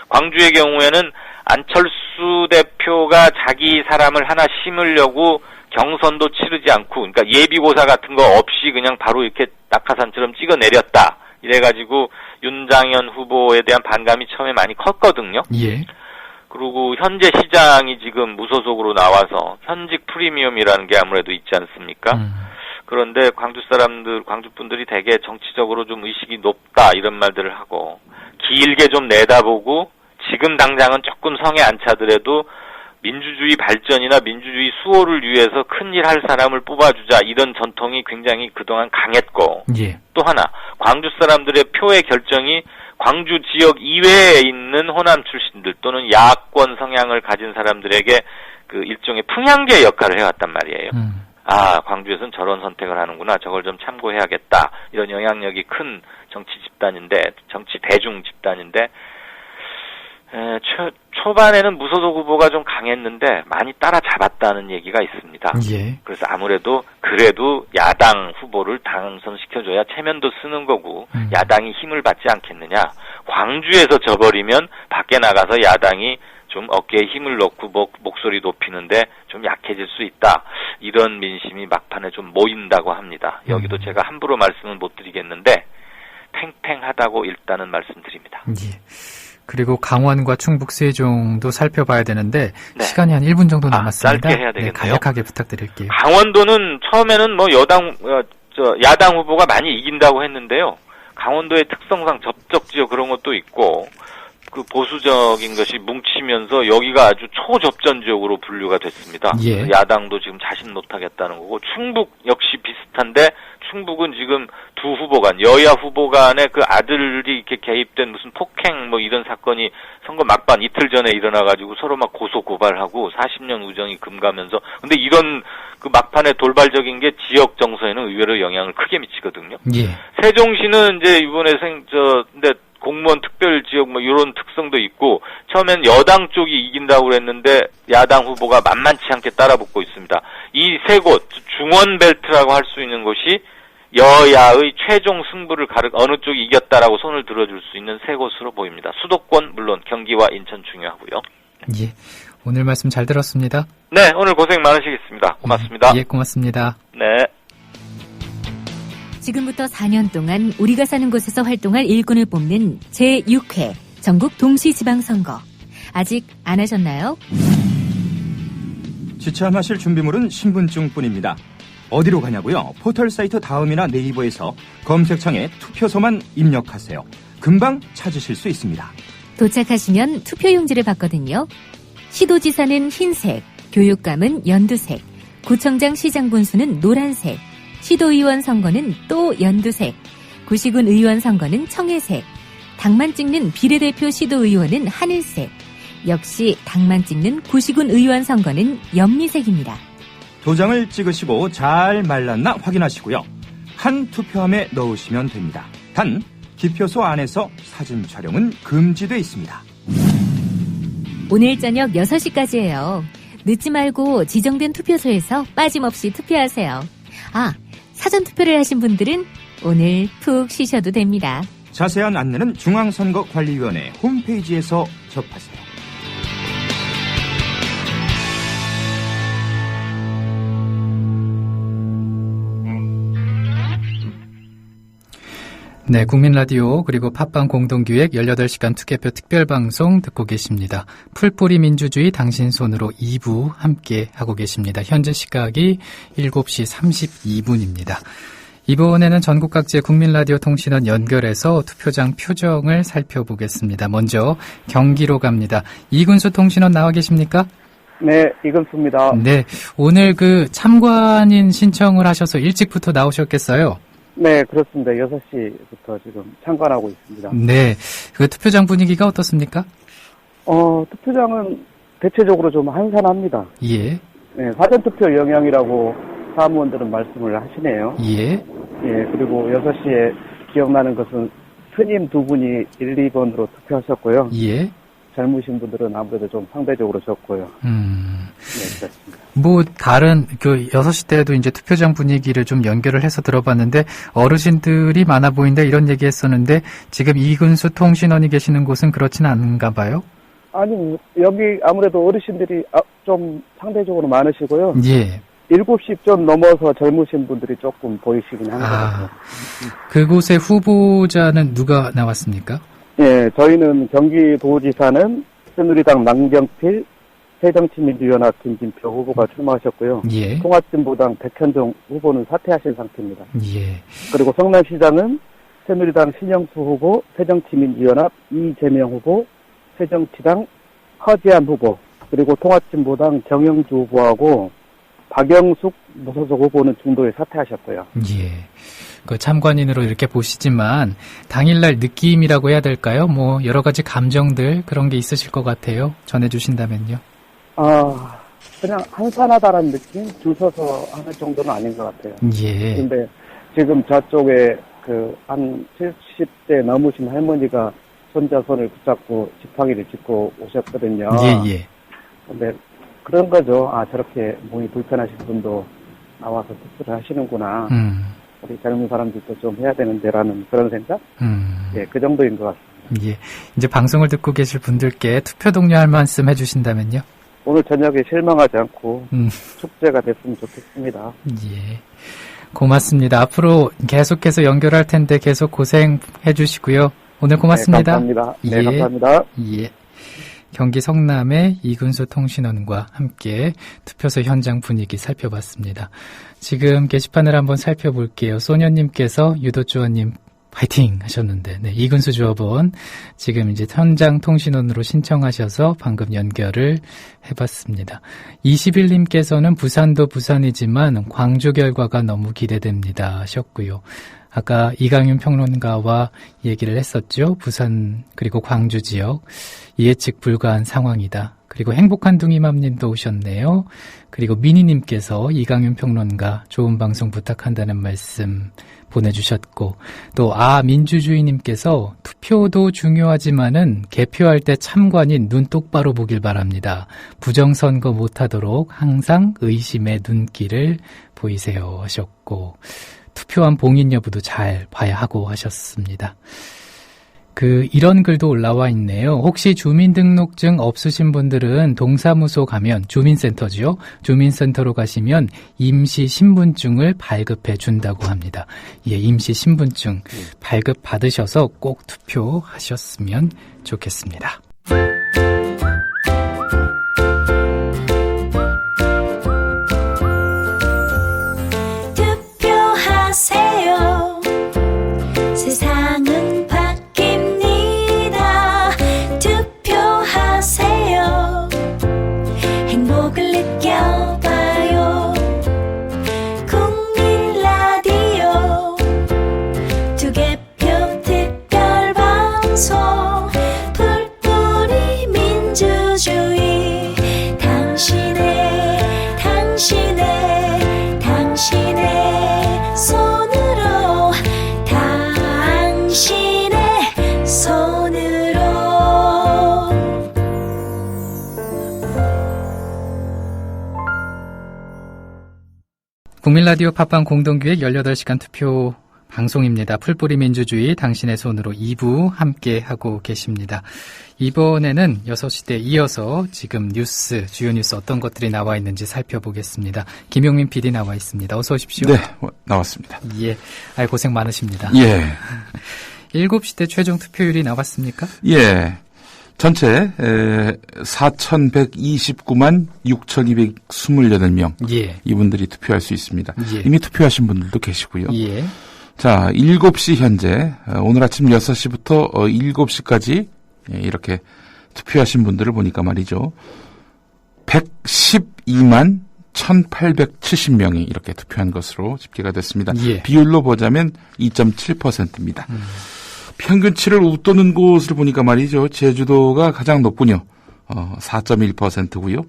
광주의 경우에는 안철수 대표가 자기 사람을 하나 심으려고 경선도 치르지 않고 그러니까 예비고사 같은 거 없이 그냥 바로 이렇게 낙하산처럼 찍어내렸다. 이래가지고 윤장현 후보에 대한 반감이 처음에 많이 컸거든요. 예. 그리고 현재 시장이 지금 무소속으로 나와서 현직 프리미엄이라는 게 아무래도 있지 않습니까? 그런데 광주 분들이 되게 정치적으로 좀 의식이 높다 이런 말들을 하고 길게 좀 내다보고 지금 당장은 조금 성에 안 차더라도 민주주의 발전이나 민주주의 수호를 위해서 큰일 할 사람을 뽑아주자 이런 전통이 굉장히 그동안 강했고 예. 또 하나 광주 사람들의 표의 결정이 광주 지역 이외에 있는 호남 출신들 또는 야권 성향을 가진 사람들에게 그 일종의 풍향계 역할을 해왔단 말이에요. 아, 광주에서는 저런 선택을 하는구나. 저걸 좀 참고해야겠다. 이런 영향력이 큰 정치 대중 집단인데 초반에는 무소속 후보가 좀 강했는데 많이 따라잡았다는 얘기가 있습니다. 예. 그래서 아무래도 그래도 야당 후보를 당선시켜줘야 체면도 쓰는 거고 야당이 힘을 받지 않겠느냐. 광주에서 져버리면 밖에 나가서 야당이 좀 어깨에 힘을 넣고 목소리 높이는데 좀 약해질 수 있다. 이런 민심이 막판에 좀 모인다고 합니다. 여기도 제가 함부로 말씀은 못 드리겠는데 팽팽하다고 일단은 말씀드립니다. 예. 그리고 강원과 충북, 세종도 살펴봐야 되는데 네. 시간이 한 1분 정도 남았습니다. 짧게 해야 되겠네요. 네, 간략하게 부탁드릴게요. 강원도는 처음에는 뭐 야당 후보가 많이 이긴다고 했는데요. 강원도의 특성상 접적 지역 그런 것도 있고 그 보수적인 것이 뭉치면서 여기가 아주 초접전 지역으로 분류가 됐습니다. 예. 야당도 지금 자신 못하겠다는 거고 충북 역시 비슷한데 충북은 지금 두 후보 간 여야 후보 간에 그 아들이 이렇게 개입된 무슨 폭행 뭐 이런 사건이 선거 막판 이틀 전에 일어나가지고 서로 막 고소 고발하고 40년 우정이 금가면서 근데 이런 그 막판에 돌발적인 게 지역 정서에는 의외로 영향을 크게 미치거든요. 예. 세종시는 이제 이번에 근데 공무원 특별 지역 뭐 이런 특성도 있고 처음엔 여당 쪽이 이긴다고 그랬는데 야당 후보가 만만치 않게 따라붙고 있습니다. 이 세 곳 중원 벨트라고 할 수 있는 곳이 여야의 최종 승부를 어느 쪽이 이겼다라고 손을 들어줄 수 있는 세 곳으로 보입니다. 수도권 물론 경기와 인천 중요하고요. 예. 오늘 말씀 잘 들었습니다. 네, 오늘 고생 많으시겠습니다. 고맙습니다. 예, 고맙습니다. 네. 지금부터 4년 동안 우리가 사는 곳에서 활동할 일꾼을 뽑는 제6회 전국 동시지방선거. 아직 안 하셨나요? 지참하실 준비물은 신분증뿐입니다. 어디로 가냐고요? 포털 사이트 다음이나 네이버에서 검색창에 투표소만 입력하세요. 금방 찾으실 수 있습니다. 도착하시면 투표용지를 받거든요. 시도지사는 흰색, 교육감은 연두색, 구청장 시장 분수는 노란색, 시도의원 선거는 또 연두색, 구시군 의원 선거는 청회색, 당만 찍는 비례대표 시도의원은 하늘색, 역시 당만 찍는 구시군 의원 선거는 연미색입니다. 도장을 찍으시고 잘 말랐나 확인하시고요. 한 투표함에 넣으시면 됩니다. 단, 기표소 안에서 사진 촬영은 금지돼 있습니다. 오늘 저녁 6시까지예요. 늦지 말고 지정된 투표소에서 빠짐없이 투표하세요. 사전투표를 하신 분들은 오늘 푹 쉬셔도 됩니다. 자세한 안내는 중앙선거관리위원회 홈페이지에서 접하세요. 네, 국민라디오 그리고 팟빵 공동기획 18시간 투개표 특별방송 듣고 계십니다. 풀뿌리 민주주의 당신 손으로 2부 함께 하고 계십니다. 현재 시각이 7시 32분입니다. 이번에는 전국 각지의 국민라디오 통신원 연결해서 투표장 표정을 살펴보겠습니다. 먼저 경기로 갑니다. 이근수 통신원 나와 계십니까? 네, 이근수입니다. 네, 오늘 참관인 신청을 하셔서 일찍부터 나오셨겠어요? 네, 그렇습니다. 6시부터 지금 참관하고 있습니다. 네, 투표장 분위기가 어떻습니까? 투표장은 대체적으로 좀 한산합니다. 예. 네, 사전투표 영향이라고 사무원들은 말씀을 하시네요. 예. 예, 그리고 6시에 기억나는 것은 스님 두 분이 1, 2번으로 투표하셨고요. 예. 젊으신 분들은 아무래도 좀 상대적으로 적고요. 네, 그렇습니다. 다른 6시 때도 이제 투표장 분위기를 좀 연결을 해서 들어봤는데 어르신들이 많아 보인다 이런 얘기 했었는데 지금 이근수 통신원이 계시는 곳은 그렇진 않은가 봐요? 아니, 여기 아무래도 어르신들이 좀 상대적으로 많으시고요. 예. 7시 좀 넘어서 젊으신 분들이 조금 보이시긴 한 것 같아요. 그곳의 후보자는 누가 나왔습니까? 예, 저희는 경기도지사는 새누리당 남경필, 새정치민주연합 김진표 후보가 출마하셨고요. 예. 통합진보당 백현종 후보는 사퇴하신 상태입니다. 예. 그리고 성남시장은 새누리당 신영수 후보, 새정치민주연합 이재명 후보, 새정치당 허지한 후보, 그리고 통합진보당 정영주 후보하고 박영숙 무소속 후보는 중도에 사퇴하셨고요. 예. 그 참관인으로 이렇게 보시지만 당일날 느낌이라고 해야 될까요? 뭐 여러 가지 감정들 그런 게 있으실 것 같아요. 전해주신다면요. 그냥 한산하다라는 느낌? 줄 서서 하는 정도는 아닌 것 같아요. 예. 근데 지금 저쪽에 한 70대 넘으신 할머니가 손자 손을 붙잡고 지팡이를 짚고 오셨거든요. 예. 근데 그런 거죠. 저렇게 몸이 불편하신 분도 나와서 투표를 하시는구나. 우리 젊은 사람들도 좀 해야 되는데라는 그런 생각? 예, 그 정도인 것 같습니다. 예. 이제 방송을 듣고 계실 분들께 투표 독려할 말씀 해주신다면요. 오늘 저녁에 실망하지 않고 축제가 됐으면 좋겠습니다. 예. 고맙습니다. 앞으로 계속해서 연결할 텐데 계속 고생해 주시고요. 오늘 고맙습니다. 네, 감사합니다. 네, 예. 감사합니다. 예. 경기 성남의 이근수 통신원과 함께 투표소 현장 분위기 살펴봤습니다. 지금 게시판을 한번 살펴볼게요. 소녀님께서 유도주원님 파이팅 하셨는데, 네, 이근수 조합원 지금 이제 현장 통신원으로 신청하셔서 방금 연결을 해봤습니다. 21님께서는 부산도 부산이지만 광주 결과가 너무 기대됩니다 하셨고요. 아까 이강윤 평론가와 얘기를 했었죠. 부산 그리고 광주 지역 예측 불가한 상황이다. 그리고 행복한 둥이맘님도 오셨네요. 그리고 미니님께서 이강윤 평론가 좋은 방송 부탁한다는 말씀 보내주셨고, 또 민주주의님께서 투표도 중요하지만은 개표할 때 참관인 눈 똑바로 보길 바랍니다. 부정선거 못하도록 항상 의심의 눈길을 보이세요 하셨고, 투표한 봉인 여부도 잘 봐야 하고 하셨습니다. 이런 글도 올라와 있네요. 혹시 주민등록증 없으신 분들은 동사무소 가면 주민센터죠. 주민센터로 가시면 임시 신분증을 발급해 준다고 합니다. 예, 임시 신분증 발급 받으셔서 꼭 투표하셨으면 좋겠습니다. 투표하세요. 세상은 투표하세요. 행복을 느껴봐요. 국민 라디오 투개표 특별방송 풀뿌리 민주주의 당신의 손으로 당신의 손으로 국민라디오 팟빵 공동기획 18시간 투표 방송입니다. 풀뿌리 민주주의 당신의 손으로 2부 함께하고 계십니다. 이번에는 6시대 이어서 지금 주요 뉴스 어떤 것들이 나와 있는지 살펴보겠습니다. 김용민 PD 나와 있습니다. 어서 오십시오. 네, 나왔습니다. 예, 고생 많으십니다. 예. 7시 때 최종 투표율이 나왔습니까? 예. 전체 4,129만 6,228명. 예. 이분들이 투표할 수 있습니다. 예. 이미 투표하신 분들도 계시고요. 예. 자, 7시 현재 오늘 아침 6시부터 7시까지 이렇게 투표하신 분들을 보니까 말이죠. 112만 1,870명이 이렇게 투표한 것으로 집계가 됐습니다. 예. 비율로 보자면 2.7%입니다. 평균치를 웃도는 곳을 보니까 말이죠. 제주도가 가장 높군요. 4.1%고요.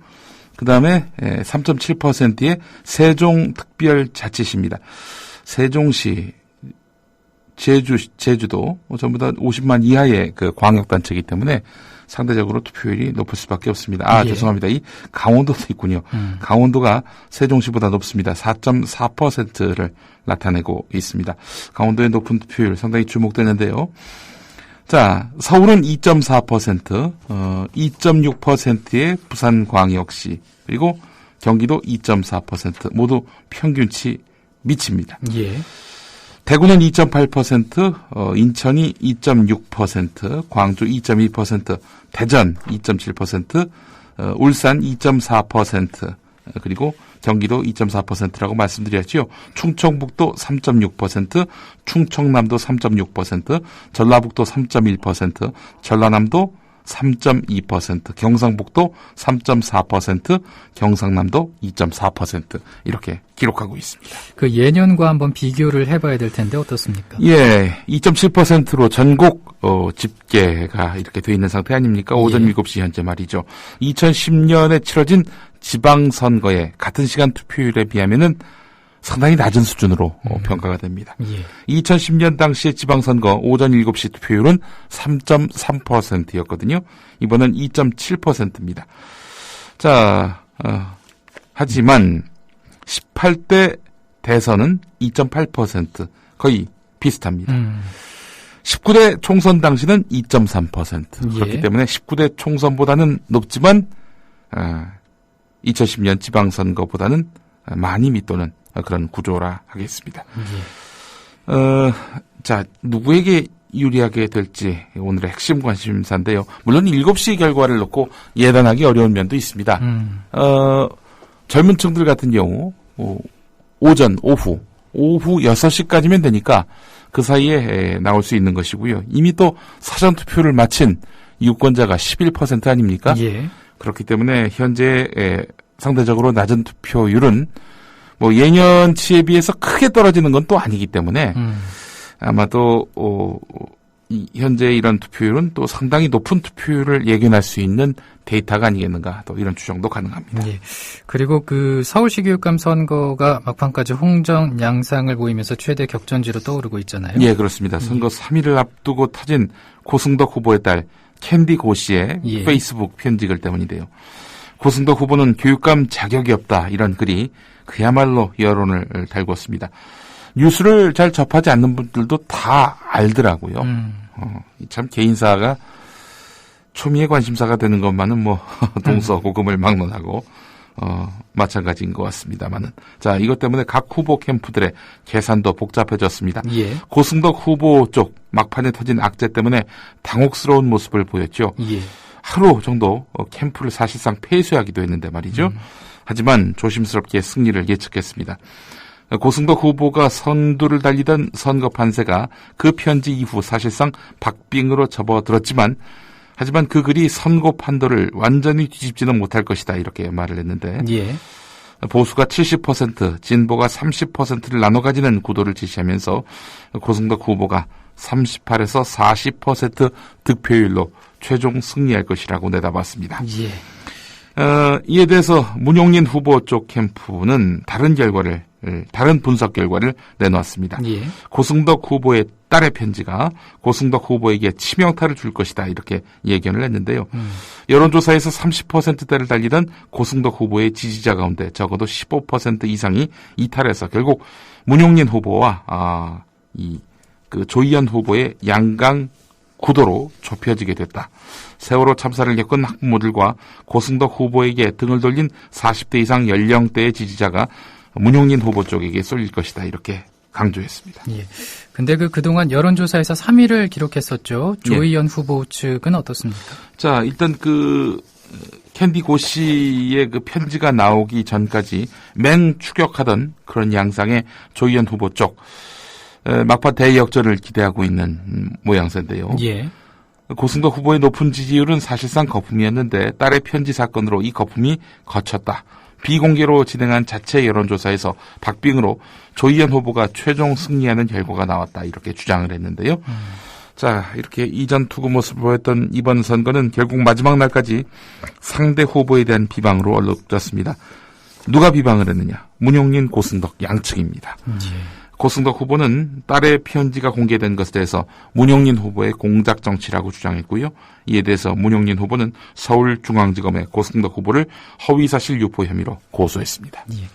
그 다음에 3.7%의 세종특별자치시입니다. 세종시, 제주도 전부 다 50만 이하의 그 광역단체이기 때문에 상대적으로 투표율이 높을 수밖에 없습니다. 예. 죄송합니다. 이 강원도도 있군요. 강원도가 세종시보다 높습니다. 4.4%를 나타내고 있습니다. 강원도의 높은 투표율 상당히 주목되는데요. 자, 서울은 2.4%, 2.6%의 부산광역시, 그리고 경기도 2.4% 모두 평균치 미칩니다. 예. 대구는 2.8%, 인천이 2.6%, 광주 2.2%, 대전 2.7%, 울산 2.4%, 그리고 경기도 2.4%라고 말씀드렸죠. 충청북도 3.6%, 충청남도 3.6%, 전라북도 3.1%, 전라남도 3.2%, 경상북도 3.4%, 경상남도 2.4% 이렇게 기록하고 있습니다. 그 예년과 한번 비교를 해봐야 될 텐데 어떻습니까? 예, 2.7%로 전국 집계가 이렇게 돼 있는 상태 아닙니까? 오전 7시 현재 말이죠. 2010년에 치러진 지방선거의 같은 시간 투표율에 비하면은 상당히 낮은 수준으로 평가가 됩니다. 2010년 당시의 지방선거 오전 7시 투표율은 3.3%였거든요. 이번은 2.7%입니다. 자, 하지만 18대 대선은 2.8%, 거의 비슷합니다. 19대 총선 당시는 2.3%. 그렇기 때문에 19대 총선보다는 높지만 2010년 지방선거보다는 많이 밑도는 그런 구조라 하겠습니다. 자, 누구에게 유리하게 될지 오늘의 핵심 관심사인데요. 물론 7시 결과를 놓고 예단하기 어려운 면도 있습니다. 젊은 층들 같은 경우 오전, 오후 6시까지면 되니까 그 사이에 나올 수 있는 것이고요. 이미 또 사전투표를 마친 유권자가 11% 아닙니까? 예. 그렇기 때문에 현재 상대적으로 낮은 투표율은 뭐 예년치에 비해서 크게 떨어지는 건 또 아니기 때문에 아마도 현재 이런 투표율은 또 상당히 높은 투표율을 예견할 수 있는 데이터가 아니겠는가, 또 이런 추정도 가능합니다. 예. 그리고 그 서울시 교육감 선거가 막판까지 홍정 양상을 보이면서 최대 격전지로 떠오르고 있잖아요. 예, 그렇습니다. 선거 3일을 앞두고 터진 고승덕 후보의 딸 캔디 고 씨의 페이스북 편지글 때문인데요. 고승덕 후보는 교육감 자격이 없다, 이런 글이 그야말로 여론을 달궜습니다. 뉴스를 잘 접하지 않는 분들도 다 알더라고요. 참 개인사가 초미의 관심사가 되는 것만은 뭐 동서고금을 막론하고 마찬가지인 것 같습니다만은, 자, 이것 때문에 각 후보 캠프들의 계산도 복잡해졌습니다. 예. 고승덕 후보 쪽 막판에 터진 악재 때문에 당혹스러운 모습을 보였죠. 예. 하루 정도 캠프를 사실상 폐쇄하기도 했는데 말이죠. 하지만 조심스럽게 승리를 예측했습니다. 고승덕 후보가 선두를 달리던 선거 판세가 그 편지 이후 사실상 박빙으로 접어들었지만, 하지만 그 글이 선거 판도를 완전히 뒤집지는 못할 것이다, 이렇게 말을 했는데, 예. 보수가 70%, 진보가 30%를 나눠 가지는 구도를 제시하면서 고승덕 후보가 38에서 40% 득표율로 최종 승리할 것이라고 내다봤습니다. 예. 이에 대해서 문용린 후보 쪽 캠프는 다른 분석 결과를 내놓았습니다. 예. 고승덕 후보의 딸의 편지가 고승덕 후보에게 치명타를 줄 것이다, 이렇게 예견을 했는데요. 여론조사에서 30%대를 달리던 고승덕 후보의 지지자 가운데 적어도 15% 이상이 이탈해서 결국 문용린 후보와 조희연 후보의 양강 구도로 좁혀지게 됐다. 세월호 참사를 겪은 학부모들과 고승덕 후보에게 등을 돌린 40대 이상 연령대의 지지자가 문용린 후보 쪽에게 쏠릴 것이다, 이렇게 강조했습니다. 예. 근데 그동안 여론조사에서 3위를 기록했었죠. 조희연 후보 측은 어떻습니까? 자, 일단 캔디 고 씨의 그 편지가 나오기 전까지 맹 추격하던 그런 양상의 조희연 후보 쪽, 막판 대역전을 기대하고 있는 모양새인데요. 예. 고승덕 후보의 높은 지지율은 사실상 거품이었는데 딸의 편지 사건으로 이 거품이 거쳤다. 비공개로 진행한 자체 여론조사에서 박빙으로 조희연 후보가 최종 승리하는 결과가 나왔다, 이렇게 주장을 했는데요. 자, 이렇게 이전 투구 모습을 보였던 이번 선거는 결국 마지막 날까지 상대 후보에 대한 비방으로 얼룩졌습니다. 누가 비방을 했느냐? 문용린, 고승덕 양측입니다. 예. 고승덕 후보는 딸의 편지가 공개된 것에 대해서 문용린 후보의 공작 정치라고 주장했고요. 이에 대해서 문용린 후보는 서울중앙지검에 고승덕 후보를 허위사실 유포 혐의로 고소했습니다. 예.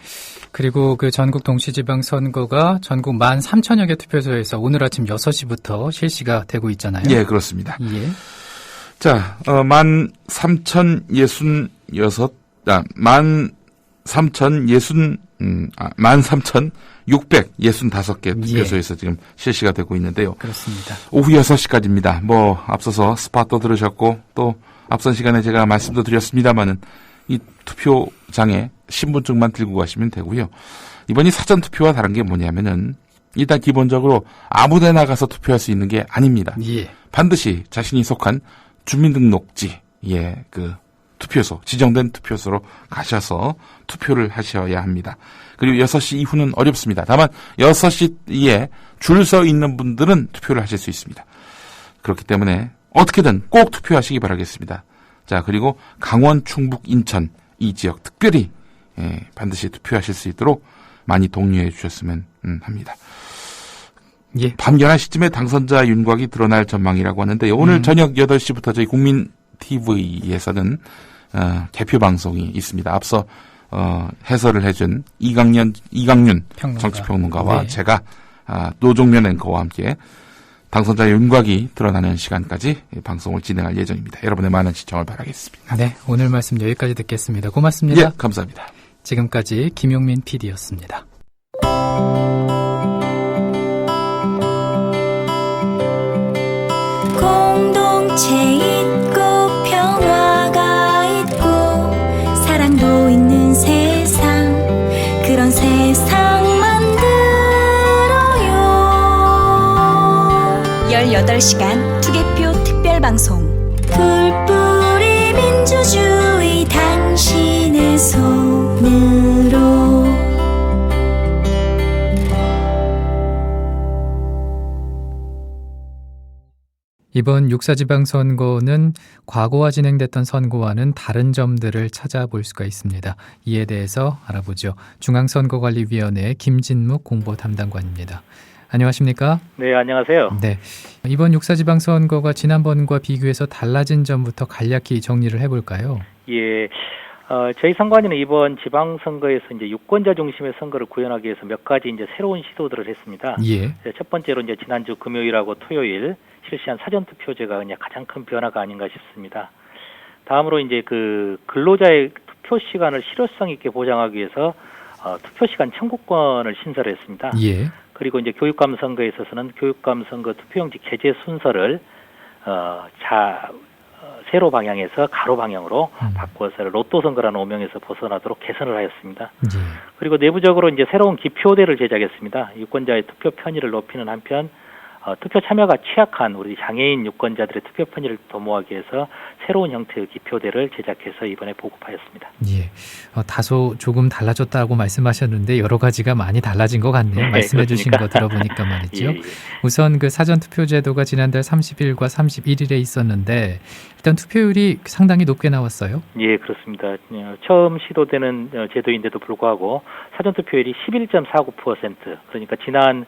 그리고 전국 동시지방선거가 전국 13,000여 개 투표소에서 오늘 아침 6시부터 실시가 되고 있잖아요. 예, 그렇습니다. 예. 자, 13,066 13,665개 투표소에서 지금 실시가 되고 있는데요. 그렇습니다. 오후 6시까지입니다. 앞서서 스팟도 들으셨고 또 앞선 시간에 제가 말씀도 드렸습니다만은 이 투표장에 신분증만 들고 가시면 되고요. 이번이 사전 투표와 다른 게 뭐냐면은 일단 기본적으로 아무데나 가서 투표할 수 있는 게 아닙니다. 반드시 자신이 속한 주민등록지, 그 투표소, 지정된 투표소로 가셔서 투표를 하셔야 합니다. 그리고 6시 이후는 어렵습니다. 다만 6시에 줄 서 있는 분들은 투표를 하실 수 있습니다. 그렇기 때문에 어떻게든 꼭 투표하시기 바라겠습니다. 자, 그리고 강원, 충북, 인천 이 지역 특별히 반드시 투표하실 수 있도록 많이 독려해 주셨으면 합니다. 밤 11시쯤에 당선자 윤곽이 드러날 전망이라고 하는데요. 오늘 저녁 8시부터 저희 국민TV에서는 개표 방송이 있습니다. 앞서 해설을 해준 이강윤 정치평론가와 제가 노종면 앵커와 함께 당선자 윤곽이 드러나는 시간까지 방송을 진행할 예정입니다. 여러분의 많은 시청을 바라겠습니다. 네, 오늘 말씀 여기까지 듣겠습니다. 고맙습니다. 예, 감사합니다. 지금까지 김용민 PD였습니다. 공동체 있고 평화가 있고 사랑도 있는 세상 그런 세상 만들어요 18시간 투개표 특별방송 불뿌리 민주주의 당신의 손으로 이번 육사지방선거는 과거와 진행됐던 선거와는 다른 점들을 찾아볼 수가 있습니다. 이에 대해서 알아보죠. 중앙선거관리위원회 김진묵 공보담당관입니다. 안녕하십니까? 네, 안녕하세요. 네, 이번 육사지방선거가 지난번과 비교해서 달라진 점부터 간략히 정리를 해볼까요? 예, 저희 선관위는 이번 지방선거에서 이제 유권자 중심의 선거를 구현하기 위해서 몇 가지 이제 새로운 시도들을 했습니다. 첫 번째로 이제 지난주 금요일하고 토요일 실시한 사전투표제가 그냥 가장 큰 변화가 아닌가 싶습니다. 다음으로 이제 그 근로자의 투표 시간을 실효성 있게 보장하기 위해서 투표 시간 청구권을 신설을 했습니다. 그리고 이제 교육감 선거에 있어서는 교육감 선거 투표용지 게재 순서를 세로 방향에서 가로 방향으로 바꿔서 로또 선거라는 오명에서 벗어나도록 개선을 하였습니다. 그리고 내부적으로 이제 새로운 기표대를 제작했습니다. 유권자의 투표 편의를 높이는 한편 투표 참여가 취약한 우리 장애인 유권자들의 투표 편의를 도모하기 위해서 새로운 형태의 기표대를 제작해서 이번에 보급하였습니다. 다소 조금 달라졌다고 말씀하셨는데 여러 가지가 많이 달라진 것 같네요. 말씀해 주신 거 들어보니까 말이죠. 우선 그 사전투표제도가 지난달 30일과 31일에 있었는데 일단 투표율이 상당히 높게 나왔어요. 예, 그렇습니다. 처음 시도되는 제도인데도 불구하고 사전투표율이 11.49%, 그러니까 지난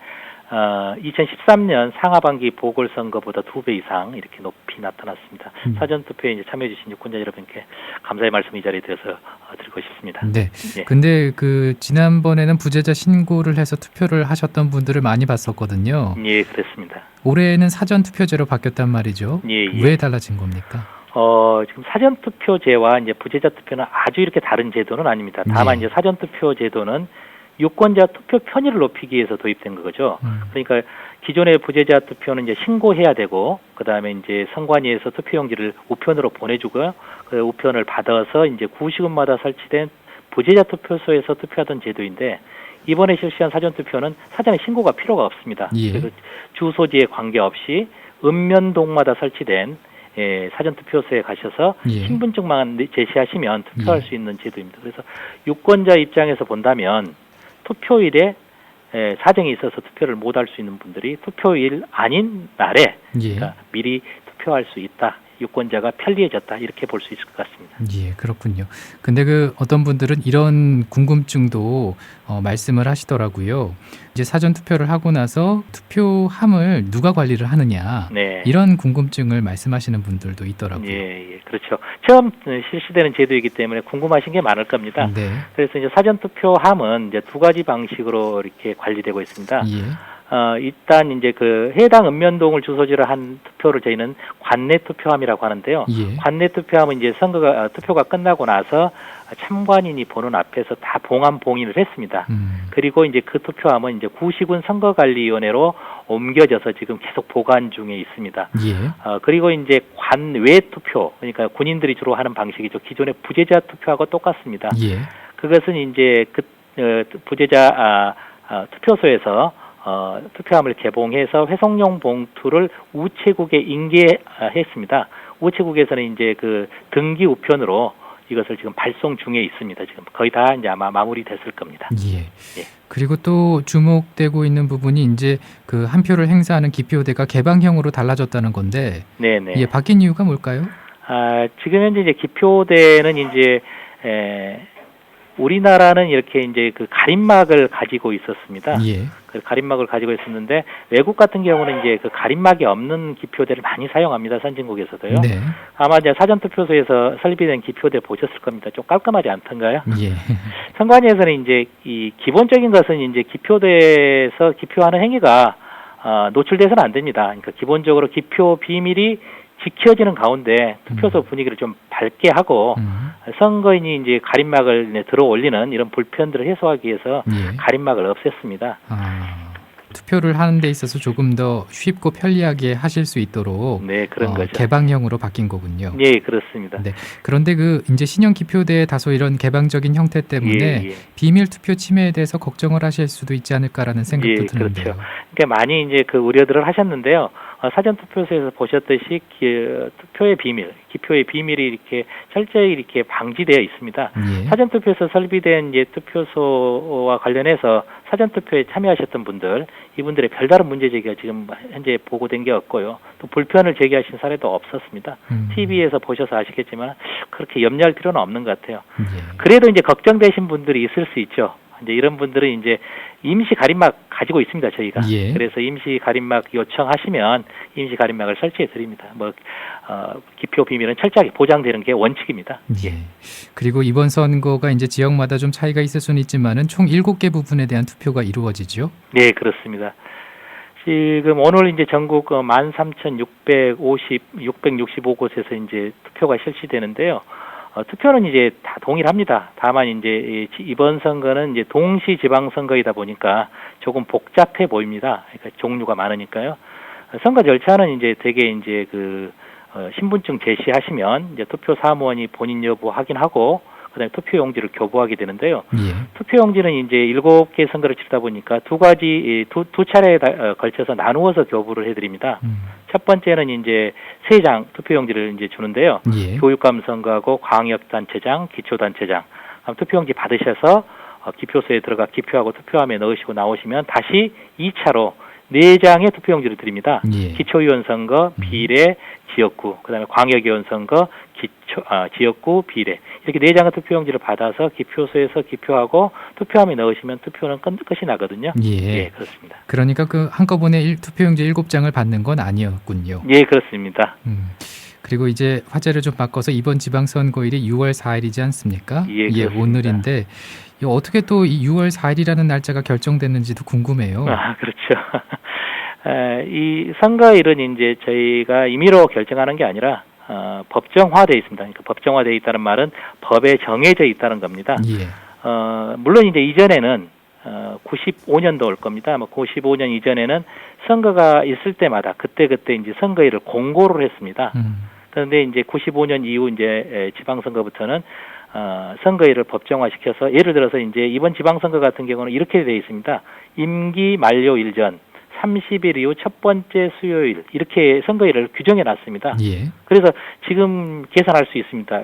2013년 상하반기 보궐선거보다 2배 이상 이렇게 높이 나타났습니다. 사전투표에 이제 참여해주신 유권자 여러분께 감사의 말씀 이 자리에 드려서 드리고 싶습니다. 네. 근데 그 지난번에는 부재자 신고를 해서 투표를 하셨던 분들을 많이 봤었거든요. 예, 그렇습니다. 올해는 사전투표제로 바뀌었단 말이죠. 왜 달라진 겁니까? 지금 사전투표제와 이제 부재자 투표는 아주 이렇게 다른 제도는 아닙니다. 다만 이제 사전투표 제도는 유권자 투표 편의를 높이기 위해서 도입된 거죠. 그러니까 기존의 부재자 투표는 이제 신고해야 되고, 그 다음에 이제 선관위에서 투표용지를 우편으로 보내주고요. 그 우편을 받아서 이제 구시군마다 설치된 부재자 투표소에서 투표하던 제도인데, 이번에 실시한 사전투표는 사전에 신고가 필요가 없습니다. 그래서 주소지에 관계없이 읍면동마다 설치된 사전투표소에 가셔서 신분증만 제시하시면 투표할 수 있는 제도입니다. 그래서 유권자 입장에서 본다면 투표일에 사정이 있어서 투표를 못 할 수 있는 분들이 투표일 아닌 날에 그러니까 미리 투표할 수 있다. 유권자가 편리해졌다. 이렇게 볼 수 있을 것 같습니다. 예, 그렇군요. 근데 그 어떤 분들은 이런 궁금증도 말씀을 하시더라고요. 이제 사전 투표를 하고 나서 투표함을 누가 관리를 하느냐. 이런 궁금증을 말씀하시는 분들도 있더라고요. 예, 그렇죠. 처음 실시되는 제도이기 때문에 궁금하신 게 많을 겁니다. 그래서 이제 사전 투표함은 이제 두 가지 방식으로 이렇게 관리되고 있습니다. 일단 이제 그 해당 읍면동을 주소지로 한 투표를 저희는 관내 투표함이라고 하는데요. 예. 관내 투표함은 이제 투표가 끝나고 나서 참관인이 보는 앞에서 다 봉인을 했습니다. 그리고 이제 그 투표함은 이제 구시군 선거관리위원회로 옮겨져서 지금 계속 보관 중에 있습니다. 예. 그리고 이제 관외 투표, 그러니까 군인들이 주로 하는 방식이죠. 기존의 부재자 투표하고 똑같습니다. 예. 그것은 이제 부재자 투표소에서 투표함을 개봉해서 회송용 봉투를 우체국에 인계했습니다. 우체국에서는 이제 그 등기 우편으로 이것을 지금 발송 중에 있습니다. 지금 거의 다 이제 아마 마무리됐을 겁니다. 예. 예. 그리고 또 주목되고 있는 부분이 이제 그 한 표를 행사하는 기표대가 개방형으로 달라졌다는 건데, 네네. 예, 바뀐 이유가 뭘까요? 지금 현재 이제 기표대는 이제 우리나라는 이렇게 이제 그 가림막을 가지고 있었습니다. 예. 그 가림막을 가지고 있었는데 외국 같은 경우는 이제 그 가림막이 없는 기표대를 많이 사용합니다. 선진국에서도요. 네. 아마 이제 사전투표소에서 설비된 기표대 보셨을 겁니다. 좀 깔끔하지 않던가요? 예. 선관위에서는 이제 이 기본적인 것은 이제 기표대에서 기표하는 행위가 노출돼서는 안 됩니다. 그러니까 기본적으로 기표 비밀이 지켜지는 가운데 투표소 분위기를 좀 밝게 하고 선거인이 이제 가림막을 들어 올리는 이런 불편들을 해소하기 위해서 예. 가림막을 없앴습니다. 투표를 하는 데 있어서 조금 더 쉽고 편리하게 하실 수 있도록 네, 그런 거죠. 개방형으로 바뀐 거군요. 네, 그렇습니다. 네. 그런데 그 이제 신형 기표대의 다소 이런 개방적인 형태 때문에 비밀 투표 침해에 대해서 걱정을 하실 수도 있지 않을까라는 생각도 드는데요. 그렇죠. 그러니까 많이 이제 그 우려들을 하셨는데요. 사전투표소에서 보셨듯이 투표의 비밀, 기표의 비밀이 이렇게 철저히 이렇게 방지되어 있습니다. 예. 사전투표에서 설비된 이제 투표소와 관련해서 사전투표에 참여하셨던 분들, 이분들의 별다른 문제 제기가 지금 현재 보고된 게 없고요. 또 불편을 제기하신 사례도 없었습니다. TV에서 보셔서 아시겠지만 그렇게 염려할 필요는 없는 것 같아요. 예. 그래도 이제 걱정되신 분들이 있을 수 있죠. 이제 이런 분들은 이제 임시 가림막 가지고 있습니다, 저희가. 예. 그래서 임시 가림막 요청하시면 임시 가림막을 설치해 드립니다. 기표 비밀은 철저하게 보장되는 게 원칙입니다. 예. 그리고 이번 선거가 이제 지역마다 좀 차이가 있을 수는 있지만은 총 7개 부분에 대한 투표가 이루어지죠? 네, 그렇습니다. 지금 오늘 이제 전국 13,665곳에서 이제 투표가 실시되는데요. 투표는 이제 다 동일합니다. 다만 이제 이번 선거는 이제 동시 지방선거이다 보니까 조금 복잡해 보입니다. 그러니까 종류가 많으니까요. 선거 절차는 이제 대개 이제 신분증 제시하시면 이제 투표 사무원이 본인 여부 확인하고 그다음에 투표용지를 교부하게 되는데요. 예. 투표용지는 이제 7개 선거를 치르다 보니까 두 차례에 걸쳐서 나누어서 교부를 해드립니다. 첫 번째는 이제 3장 투표용지를 이제 주는데요. 예. 교육감 선거하고 광역단체장, 기초단체장. 투표용지 받으셔서 기표소에 들어가 기표하고 투표함에 넣으시고 나오시면 다시 2차로 4장의 투표용지를 드립니다. 예. 기초의원 선거, 비례, 지역구, 그다음에 광역의원 선거, 지역구, 비례 이렇게 4장의 투표용지를 받아서 기표소에서 기표하고 투표함에 넣으시면 투표는 끝이 나거든요. 예. 그렇습니다. 그러니까 한꺼번에 투표용지 7장을 받는 건 아니었군요. 예, 그렇습니다. 그리고 이제 화제를 좀 바꿔서 이번 지방선거일이 6월 4일이지 않습니까? 예, 오늘인데 어떻게 또 이 6월 4일이라는 날짜가 결정됐는지도 궁금해요. 그렇죠. 이 선거일은 이제 저희가 임의로 결정하는 게 아니라 법정화되어 있습니다. 그러니까 법정화되어 있다는 말은 법에 정해져 있다는 겁니다. 예. 물론 이제 이전에는 95년도 올 겁니다. 95년 이전에는 선거가 있을 때마다 그때 이제 선거일을 공고를 했습니다. 그런데 이제 95년 이후 이제 지방선거부터는 선거일을 법정화시켜서 예를 들어서 이제 이번 지방선거 같은 경우는 이렇게 되어 있습니다. 임기 만료일 전 30일 이후 첫 번째 수요일 이렇게 선거일을 규정해 놨습니다. 예. 그래서 지금 계산할 수 있습니다.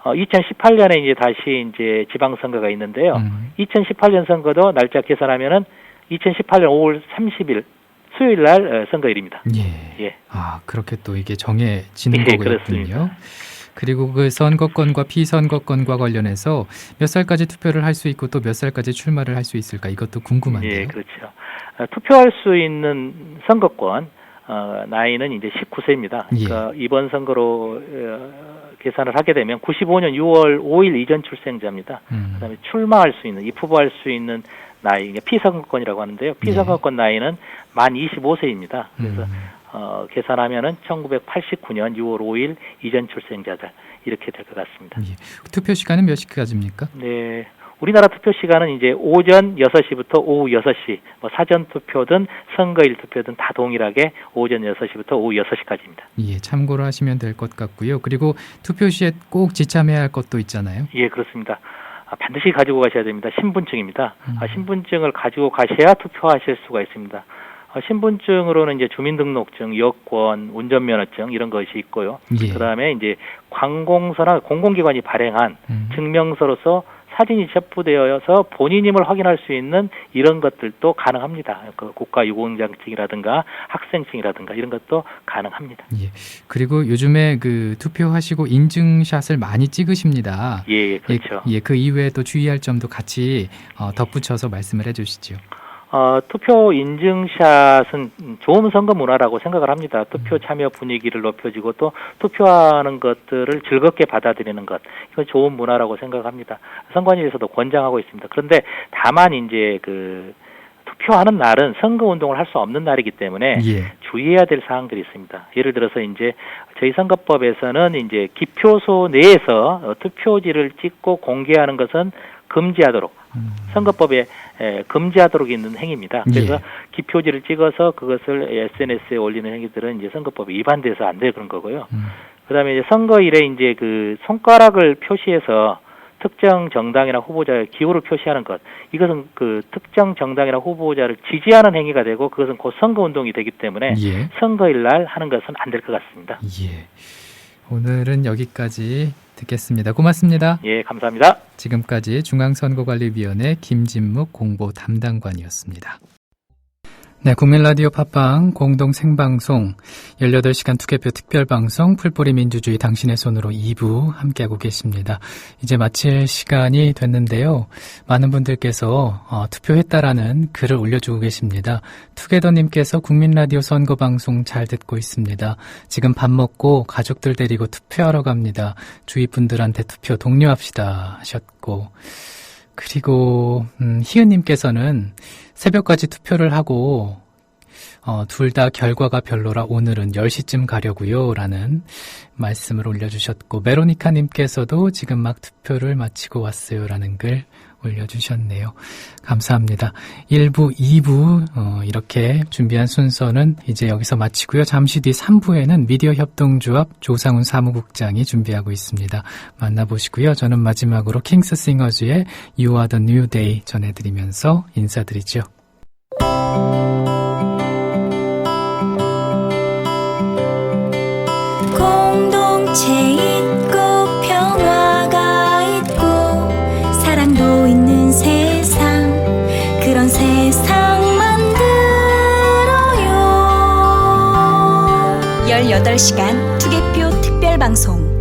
2018년에 이제 다시 이제 지방선거가 있는데요. 2018년 선거도 날짜 계산하면은 2018년 5월 30일 수요일 날 선거일입니다. 예. 그렇게 또 이게 정해지는 거군요. 그렇습니다. 그리고 그 선거권과 피선거권과 관련해서 몇 살까지 투표를 할 수 있고 또 몇 살까지 출마를 할 수 있을까 이것도 궁금한데요. 예, 그렇죠. 투표할 수 있는 선거권 나이는 이제 19세입니다. 그러니까 이번 선거로 계산을 하게 되면 95년 6월 5일 이전 출생자입니다. 그다음에 출마할 수 있는 입후보할 수 있는 나이, 피선거권이라고 하는데요. 피선거권 나이는 만 25세입니다. 그래서 계산하면은 1989년 6월 5일 이전 출생자들 이렇게 될 것 같습니다. 예. 투표 시간은 몇 시까지입니까? 네. 우리나라 투표 시간은 이제 오전 6시부터 오후 6시, 뭐 사전 투표든 선거일 투표든 다 동일하게 오전 6시부터 오후 6시까지입니다. 예, 참고로 하시면 될 것 같고요. 그리고 투표 시에 꼭 지참해야 할 것도 있잖아요. 예, 그렇습니다. 반드시 가지고 가셔야 됩니다. 신분증입니다. 신분증을 가지고 가셔야 투표하실 수가 있습니다. 신분증으로는 이제 주민등록증, 여권, 운전면허증 이런 것이 있고요. 예. 그다음에 이제 관공서나 공공기관이 발행한 증명서로서 사진이 첩부되어서 본인임을 확인할 수 있는 이런 것들도 가능합니다. 그 국가유공자증이라든가 학생증이라든가 이런 것도 가능합니다. 예. 그리고 요즘에 그 투표하시고 인증샷을 많이 찍으십니다. 예, 그렇죠. 예, 그 이외에 또 주의할 점도 같이 덧붙여서 말씀을 해주시죠. 투표 인증샷은 좋은 선거 문화라고 생각을 합니다. 투표 참여 분위기를 높여주고 또 투표하는 것들을 즐겁게 받아들이는 것, 이건 좋은 문화라고 생각합니다. 선관위에서도 권장하고 있습니다. 그런데 다만 이제 그 투표하는 날은 선거 운동을 할 수 없는 날이기 때문에 주의해야 될 사항들이 있습니다. 예를 들어서 이제 저희 선거법에서는 이제 기표소 내에서 투표지를 찍고 공개하는 것은 금지하도록 선거법에 금지하도록 있는 행위입니다. 그래서 기표지를 찍어서 그것을 SNS에 올리는 행위들은 이제 선거법에 위반돼서 안 돼 그런 거고요. 그다음에 이제 선거일에 이제 그 손가락을 표시해서 특정 정당이나 후보자의 기호를 표시하는 것, 이것은 그 특정 정당이나 후보자를 지지하는 행위가 되고 그것은 곧 선거 운동이 되기 때문에 선거일 날 하는 것은 안 될 것 같습니다. 예. 오늘은 여기까지 듣겠습니다. 고맙습니다. 예, 감사합니다. 지금까지 중앙선거관리위원회 김진묵 공보 담당관이었습니다. 네, 국민라디오 팟빵 공동 생방송 18시간 투개표 특별방송 풀뿌리 민주주의 당신의 손으로 2부 함께하고 계십니다. 이제 마칠 시간이 됐는데요. 많은 분들께서 투표했다라는 글을 올려주고 계십니다. 투게더님께서 국민라디오 선거방송 잘 듣고 있습니다. 지금 밥 먹고 가족들 데리고 투표하러 갑니다. 주위 분들한테 투표 독려합시다 하셨고, 그리고 희은님께서는 새벽까지 투표를 하고 둘 다 결과가 별로라 오늘은 10시쯤 가려고요 라는 말씀을 올려주셨고, 메로니카님께서도 지금 막 투표를 마치고 왔어요 라는 글 올려주셨네요. 감사합니다. 1부, 2부 이렇게 준비한 순서는 이제 여기서 마치고요. 잠시 뒤 3부에는 미디어 협동조합 조상훈 사무국장이 준비하고 있습니다. 만나보시고요. 저는 마지막으로 킹스 싱어즈의 You Are The New Day 전해드리면서 인사드리죠. 공동체 있고 평화가 있고 사랑도 있는 세상, 그런 세상 만들어요. 18시간 투개표 특별방송